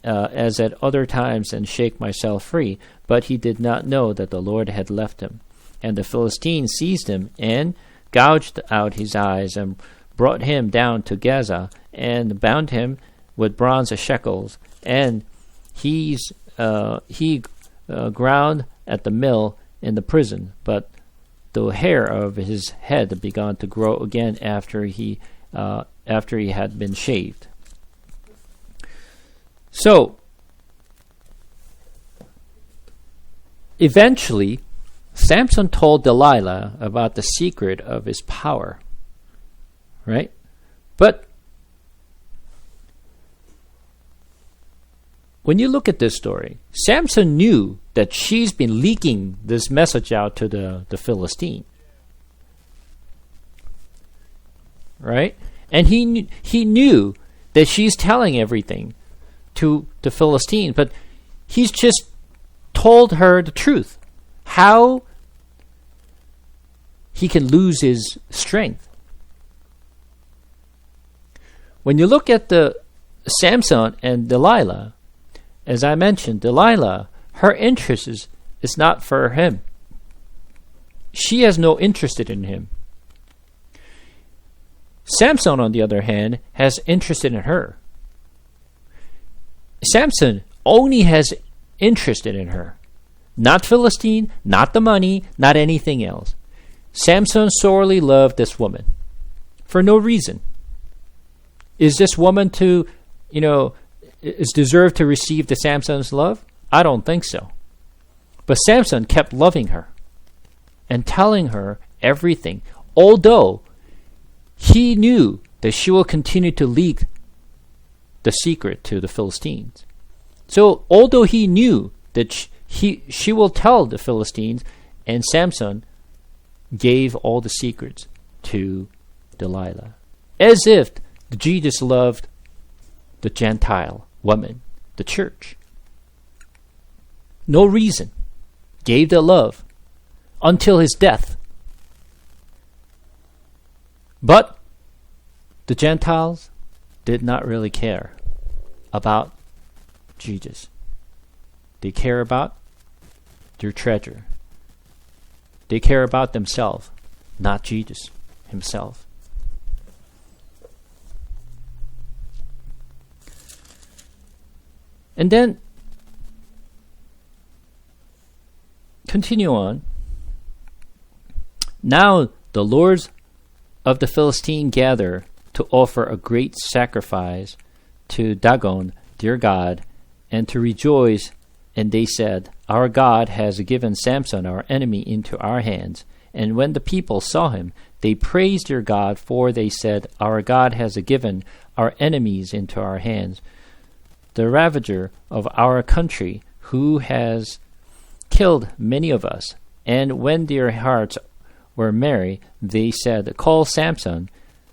as at other times and shake myself free." But he did not know that the Lord had left him. And the Philistines seized him and gouged out his eyes and brought him down to Gaza and bound him with bronze shekels. And he ground at the mill in the prison, but the hair of his head began to grow again after he had been shaved. So, eventually, Samson told Delilah about the secret of his power, right? But when you look at this story, Samson knew that she's been leaking this message out to the Philistine, right? And he knew that she's telling everything to the Philistine, but he's just told her the truth, how he can lose his strength. When you look at the Samson and Delilah, as I mentioned, Delilah, her interest is not for him. She has no interest in him. Samson, on the other hand, has interest in her. Samson only has interest in her. Not Philistine, not the money, not anything else. Samson sorely loved this woman for no reason. Is this woman is deserved to receive the Samson's love? I don't think so. But Samson kept loving her and telling her everything, although he knew that she will continue to leak the secret to the Philistines. So although he knew that she will tell the Philistines, and Samson gave all the secrets to Delilah, as if Jesus loved the Gentile woman, the church. No reason. Gave the love until his death. But the Gentiles did not really care about Jesus. They care about their treasure. They care about themselves, not Jesus himself. And then continue on. Now the lords of the Philistine gather to offer a great sacrifice to Dagon, their god, and to rejoice. And they said, Our God has given Samson, our enemy, into our hands. And when the people saw him, they praised their God, for they said, Our God has given our enemies into our hands, the ravager of our country, who has killed many of us. And when their hearts were merry, they said, Call Samson,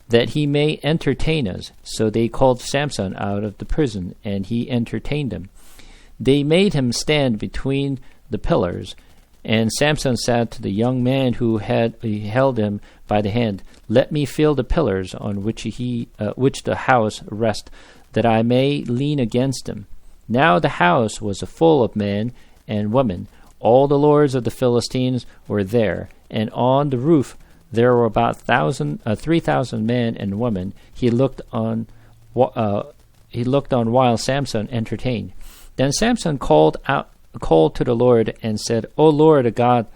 that he may entertain us. So they called Samson out of the prison, and he entertained them. They made him stand between the pillars, and Samson said to the young man who had held him by the hand, Let me feel the pillars on which the house rests, that I may lean against them. Now the house was full of men and women. All the lords of the Philistines were there, and on the roof there were about 3,000 men and women. He looked on while Samson entertained. Then Samson called to the Lord and said, O Lord God,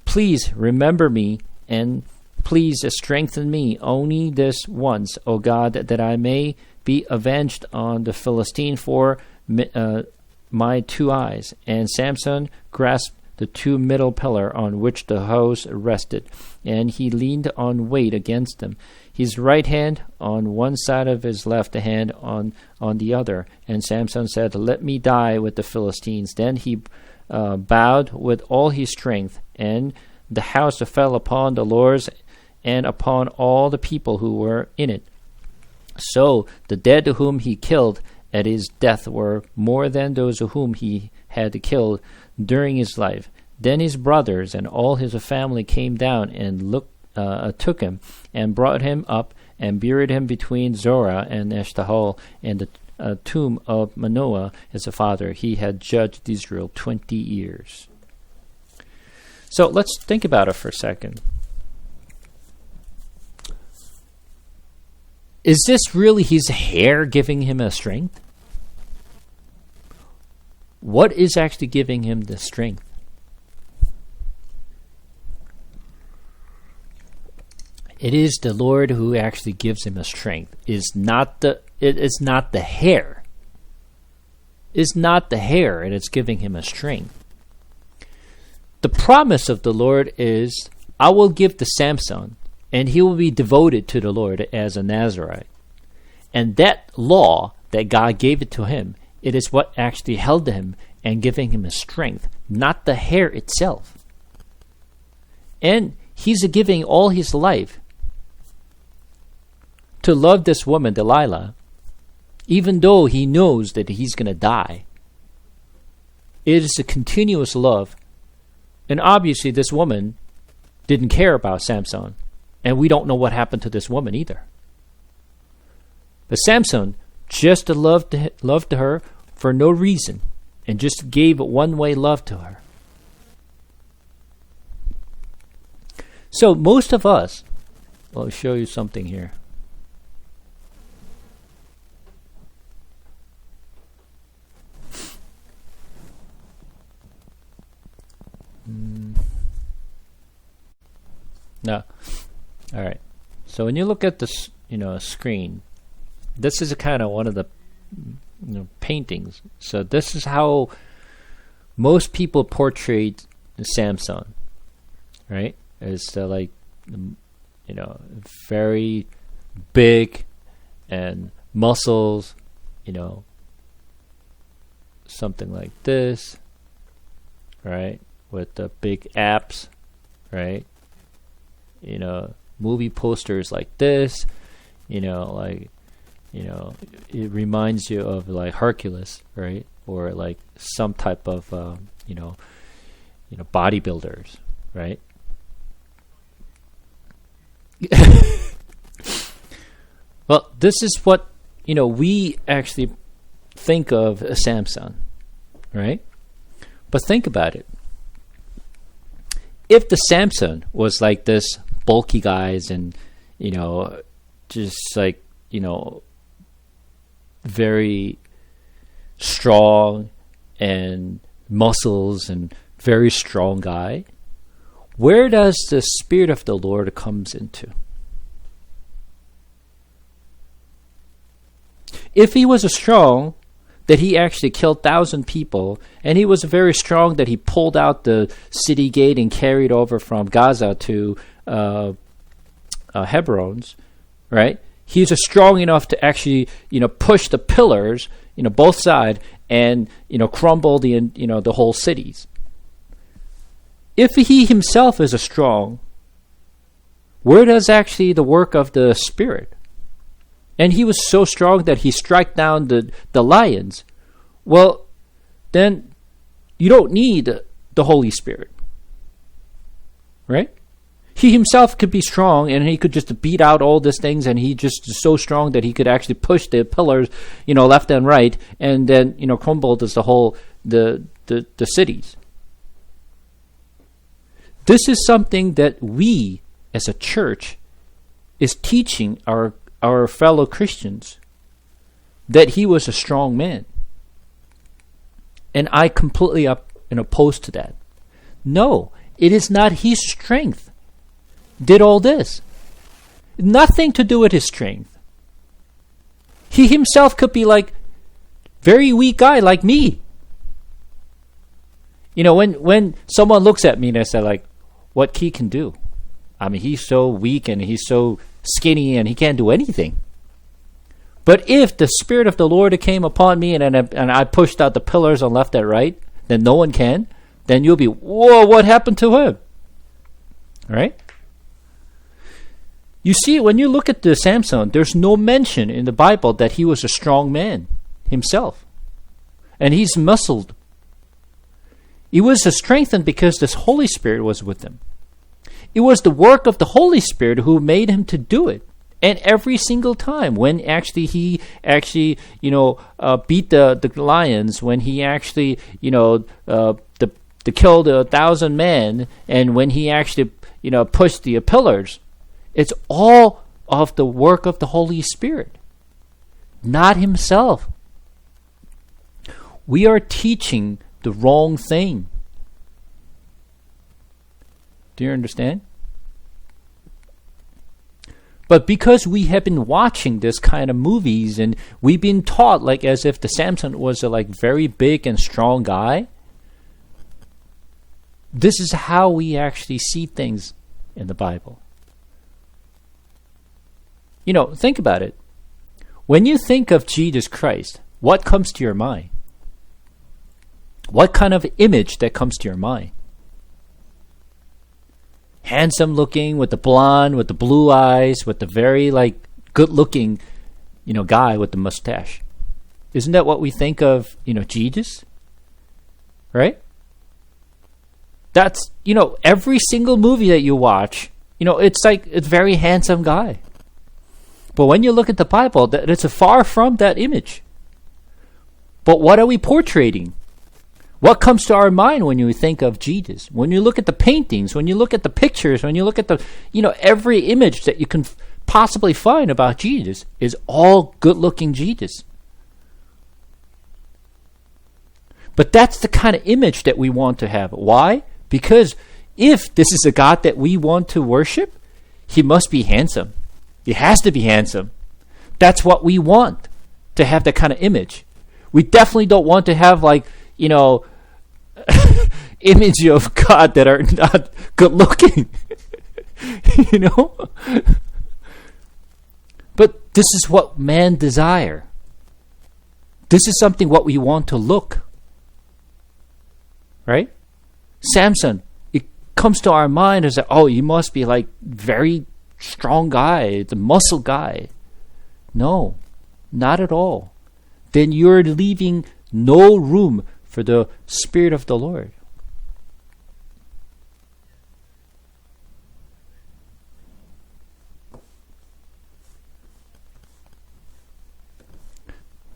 please remember me, and please strengthen me only this once, O God, that I may be avenged on the Philistine for my 2 eyes. And Samson grasped the 2 middle pillar on which the house rested, and he leaned on weight against them, his right hand on one side of his left hand on the other. And Samson said, Let me die with the Philistines. Then he bowed with all his strength, and the house fell upon the lords and upon all the people who were in it. So the dead whom he killed at his death were more than those whom he had killed during his life. Then his brothers and all his family came down and took him and brought him up and buried him between Zorah and Eshtaol and the tomb of Manoah his father. He had judged Israel 20 years. So let's think about it for a second. Is this really his hair giving him a strength? What is actually giving him the strength? It is the Lord who actually gives him a strength. It is not the hair. It's not the hair, and it's giving him a strength. The promise of the Lord is, I will give to Samson, and he will be devoted to the Lord as a Nazirite. And that law that God gave it to him, it is what actually held him and giving him a strength, not the hair itself. And he's giving all his life to love this woman, Delilah, even though he knows that he's going to die. It is a continuous love. And obviously this woman didn't care about Samson. And we don't know what happened to this woman either. But Samson just loved her for no reason and just gave one-way love to her. So most of us, I'll show you something here. No. All right. So when you look at this, screen, this is a kind of one of the paintings. So this is how most people portrayed Samson, right? It's very big and muscles, something like this, right? With the big abs, right? Movie posters like this, it reminds you of like Hercules, right? Or like some type of, bodybuilders, right? Well, this is what, we actually think of as Samson, right? But think about it. If the Samson was like this bulky guys and, just like, very strong and muscles and very strong guy, where does the Spirit of the Lord comes into? If he was a strong, that he actually killed 1,000 people, and he was very strong that he pulled out the city gate and carried over from Gaza to Hebron's, right? He's strong enough to actually, push the pillars, both sides, and crumble the whole cities. If he himself is a strong, where does actually the work of the Spirit? And he was so strong that he struck down the lions. Well, then you don't need the Holy Spirit, right? He himself could be strong, and he could just beat out all these things, and he just is so strong that he could actually push the pillars, left and right, and then crumble the whole the cities. This is something that we, as a church, is teaching our fellow Christians, that he was a strong man. And I completely opposed to that. No, it is not his strength did all this. Nothing to do with his strength. He himself could be like very weak guy like me. When someone looks at me and they say like, what he can do? I mean, he's so weak and he's so skinny and he can't do anything. But if the Spirit of the Lord came upon me and I pushed out the pillars on left and right, then no one can, then you'll be, whoa, what happened to him? Right? You see, when you look at the Samson, there's no mention in the Bible that he was a strong man himself. And he's muscled. He was strengthened because this Holy Spirit was with him. It was the work of the Holy Spirit who made him to do it. And every single time when he beat the lions, when he actually, killed 1,000 men, and when he actually, pushed the pillars, it's all of the work of the Holy Spirit, not himself. We are teaching the wrong thing. Do you understand? But because we have been watching this kind of movies and we've been taught like as if the Samson was a very big and strong guy, this is how we actually see things in the Bible. Think about it. When you think of Jesus Christ, what comes to your mind? What kind of image that comes to your mind? Handsome looking, with the blonde, with the blue eyes, with the very good looking, guy with the mustache. Isn't that what we think of, Jesus? right? That's, every single movie that you watch, it's like it's very handsome guy. But when you look at the Bible, it's far from that image. But what are we portraying? What comes to our mind when you think of Jesus? When you look at the paintings, when you look at the pictures, when you look at the, every image that you can possibly find about Jesus is all good-looking Jesus. But that's the kind of image that we want to have. Why? Because if this is a God that we want to worship, he must be handsome. He has to be handsome. That's what we want, to have that kind of image. We definitely don't want to have image of God that are not good looking. But this is what man desire. This is something what we want to look. Right? Samson, it comes to our mind as he must be like very strong guy, the muscle guy. No, not at all. Then you're leaving no room for the Spirit of the Lord.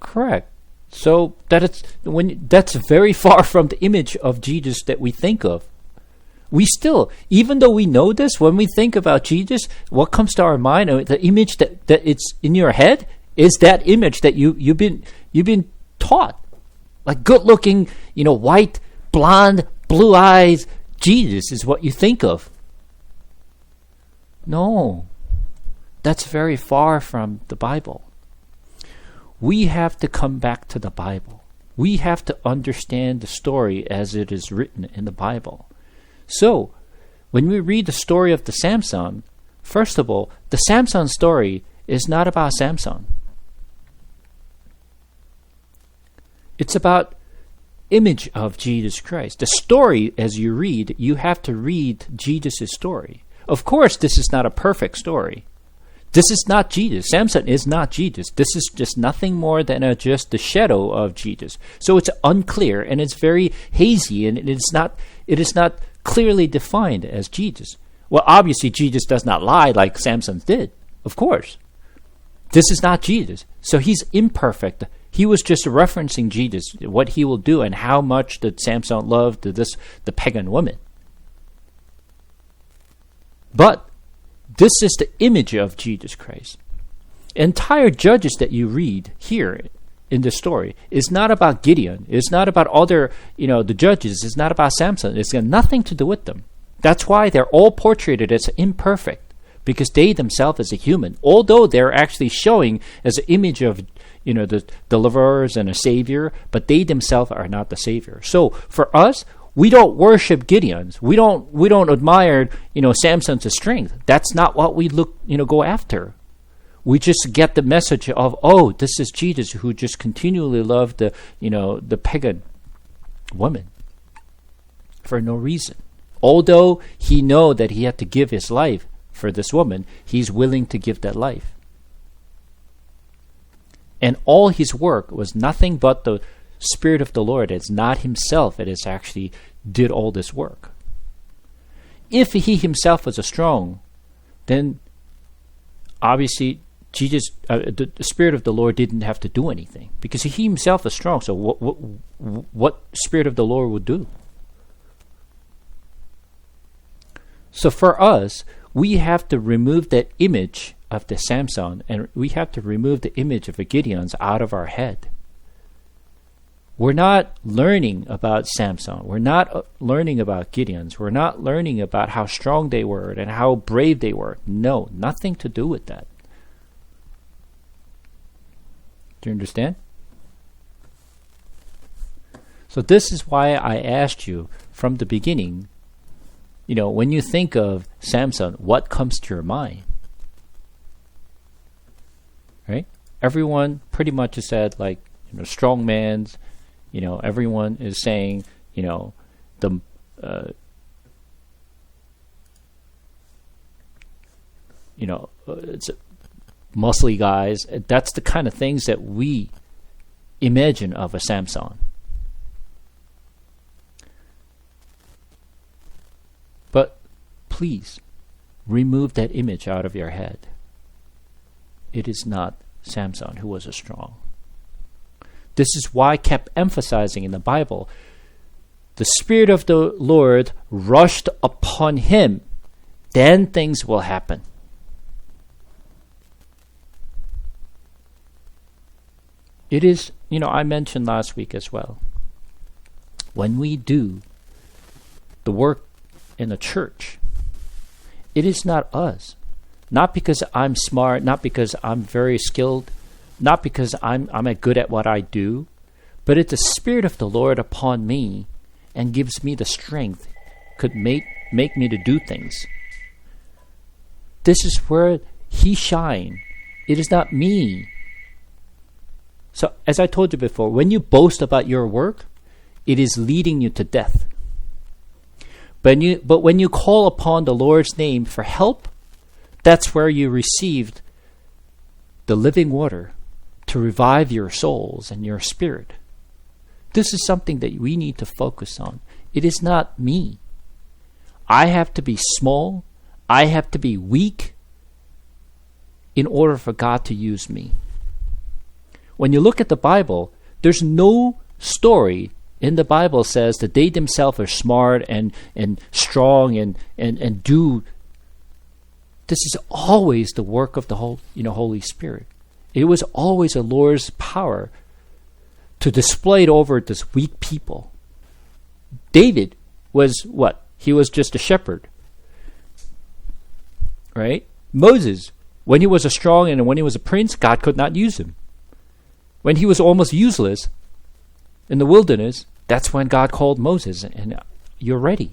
Correct. So that's very far from the image of Jesus that we think of. We still, even though we know this, when we think about Jesus, what comes to our mind, the image that it's in your head is that image that you've been taught. Like good looking, white, blonde, blue eyes, Jesus is what you think of. No. That's very far from the Bible. We have to come back to the Bible. We have to understand the story as it is written in the Bible. So, when we read the story of the Samson, first of all, the Samson story is not about Samson. It's about image of Jesus Christ. The story, as you read, you have to read Jesus' story. Of course, this is not a perfect story. This is not Jesus. Samson is not Jesus. This is just nothing more than just the shadow of Jesus. So it's unclear and it's very hazy and it is not clearly defined as Jesus. Well, obviously Jesus does not lie like Samson did. Of course. This is not Jesus. So he's imperfect. He was just referencing Jesus, what he will do and how much that Samson loved the pagan woman. But this is the image of Jesus Christ. Entire Judges that you read here in the story is not about Gideon. It's not about other, the judges. It's not about Samson. It's got nothing to do with them. That's why they're all portrayed as imperfect, because they themselves as a human, although they're actually showing as an image of, the deliverers and a savior, but they themselves are not the savior. So for us, we don't worship Gideons. We don't admire, Samson's strength. That's not what we go after. We just get the message of, this is Jesus who just continually loved the pagan woman for no reason. Although he know that he had to give his life for this woman, he's willing to give that life. And all his work was nothing but the Spirit of the Lord. It's not himself. It is actually did all this work. If he himself was strong, then obviously Jesus, the Spirit of the Lord didn't have to do anything because he himself is strong. So what Spirit of the Lord would do? So for us, we have to remove that image of the Samson and we have to remove the image of the Gideons out of our head. We're not learning about Samson. We're not learning about Gideons. We're not learning about how strong they were and how brave they were. No, nothing to do with that. Do you understand? So this is why I asked you from the beginning, when you think of Samson, what comes to your mind? Right? Everyone pretty much has said strong man's, everyone is saying, it's muscly guys. That's the kind of things that we imagine of a Samson. please remove that image out of your head. It is not Samson who was strong. This is why I kept emphasizing in the Bible, the Spirit of the Lord rushed upon him, then things will happen. It is, I mentioned last week as well, when we do the work in the church, it is not us. Not because I'm smart, not because I'm very skilled, not because I'm good at what I do, but it's the Spirit of the Lord upon me and gives me the strength, could make me to do things. This is where he shine. It is not me. So, as I told you before, when you boast about your work, it is leading you to death. But when you call upon the Lord's name for help, that's where you received the living water to revive your souls and your spirit. This is something that we need to focus on. It is not me. I have to be small. I have to be weak in order for God to use me. When you look at the Bible, there's no story in the Bible says that they themselves are smart and strong and do. This is always the work of the Holy Spirit. It was always the Lord's power to display it over this weak people. David was what? He was just a shepherd. Right? Moses, when he was a strong and when he was a prince, God could not use him. When he was almost useless in the wilderness, that's when God called Moses, and you're ready.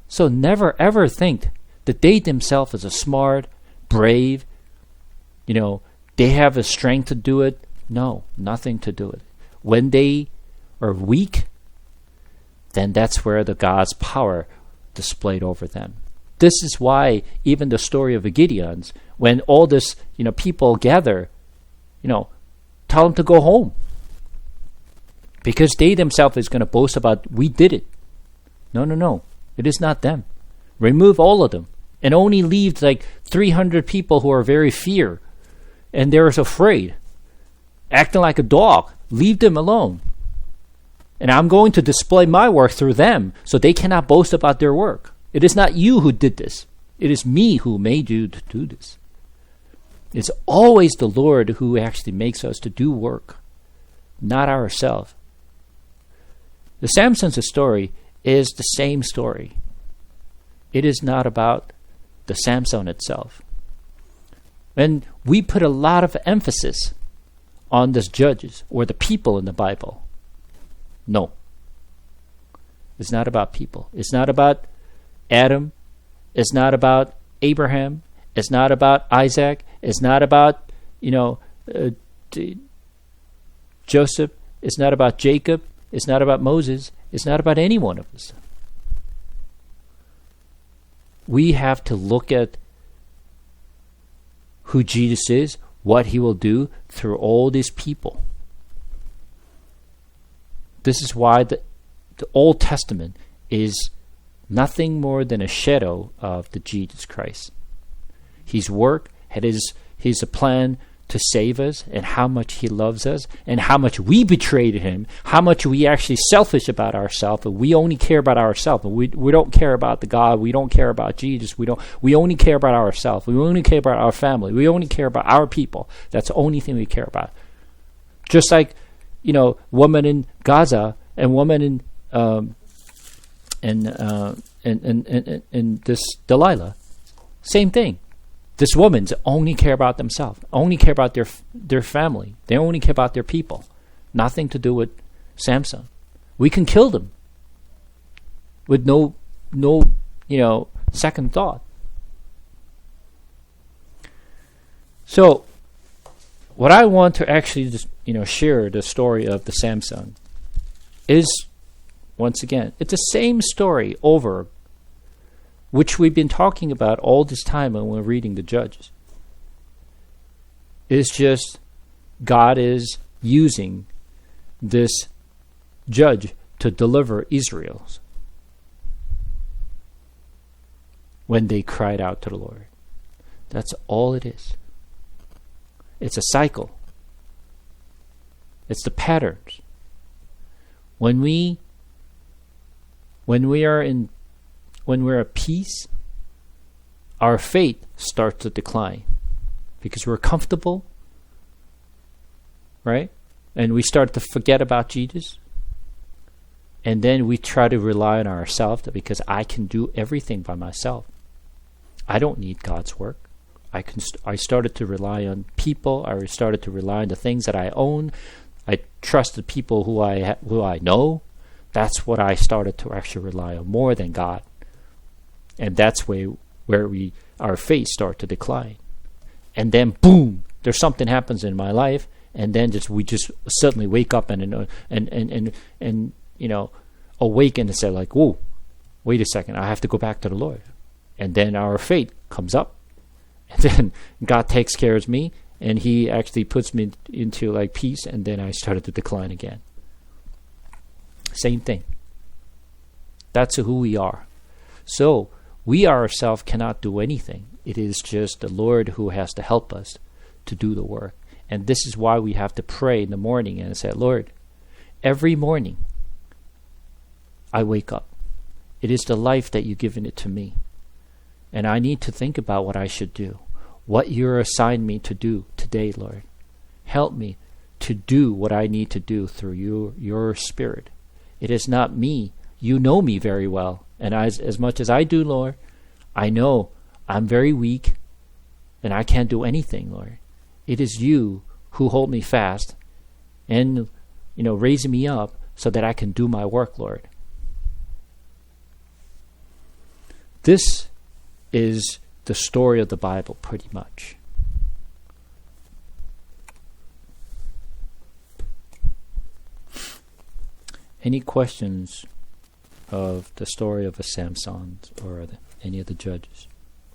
So never ever think that they themselves is a smart, brave, they have the strength to do it. No, nothing to do it. When they are weak, then that's where the God's power displayed over them. This is why even the story of the Gideons, when all this, people gather, tell them to go home. Because they themselves is going to boast about, we did it. No. It is not them. Remove all of them. And only leave 300 people who are very fear. And they're afraid. Acting like a dog. Leave them alone. And I'm going to display my work through them so they cannot boast about their work. It is not you who did this. It is me who made you to do this. It's always the Lord who actually makes us to do work, not ourselves. The Samson's story is the same story. It is not about the Samson itself. And we put a lot of emphasis on the judges or the people in the Bible. No. It's not about people. It's not about Adam. It's not about Abraham. It's not about Isaac. It's not about, Joseph. It's not about Jacob. It's not about Moses. It's not about any one of us. We have to look at who Jesus is, what he will do through all these people. This is why the Old Testament is nothing more than a shadow of the Jesus Christ. His work had his plan to save us, and how much he loves us, and how much we betrayed him, how much we actually selfish about ourselves, and we only care about ourselves. We don't care about the God. We don't care about Jesus. We only care about ourselves. We only care about our family. We only care about our people. That's the only thing we care about. Just like, woman in Gaza and woman in this Delilah, same thing. This woman's only care about themselves, only care about their family. They only care about their people. Nothing to do with Samson. We can kill them with no second thought. So, what I want to actually just, share the story of the Samson is, once again, it's the same story over, which we've been talking about all this time when we're reading the Judges. It's just God is using this judge to deliver Israel. when they cried out to the Lord. That's all it is. It's a cycle. It's the patterns. When we're at peace, our faith starts to decline because we're comfortable, right? And we start to forget about Jesus. And then we try to rely on ourselves because I can do everything by myself. I don't need God's work. I started to rely on people. I started to rely on the things that I own. I trust the people who I know. That's what I started to actually rely on more than God. And that's where our faith starts to decline. And then boom, there's something happens in my life, and then we just suddenly wake up and awaken and say like, whoa, wait a second, I have to go back to the Lord. And then our faith comes up, and then God takes care of me, and He actually puts me into like peace, and then I started to decline again. Same thing. That's who we are. So we ourselves cannot do anything. It is just the Lord who has to help us to do the work. And this is why we have to pray in the morning and say, Lord, every morning I wake up. It is the life that you've given it to me. And I need to think about what I should do. What you're assigned me to do today, Lord. Help me to do what I need to do through your Spirit. It is not me. You know me very well. And as much as I do, Lord, I know I'm very weak and I can't do anything, Lord. It is you who hold me fast and, raise me up so that I can do my work, Lord. This is the story of the Bible, pretty much. Any questions of the story of Samson or any of the judges?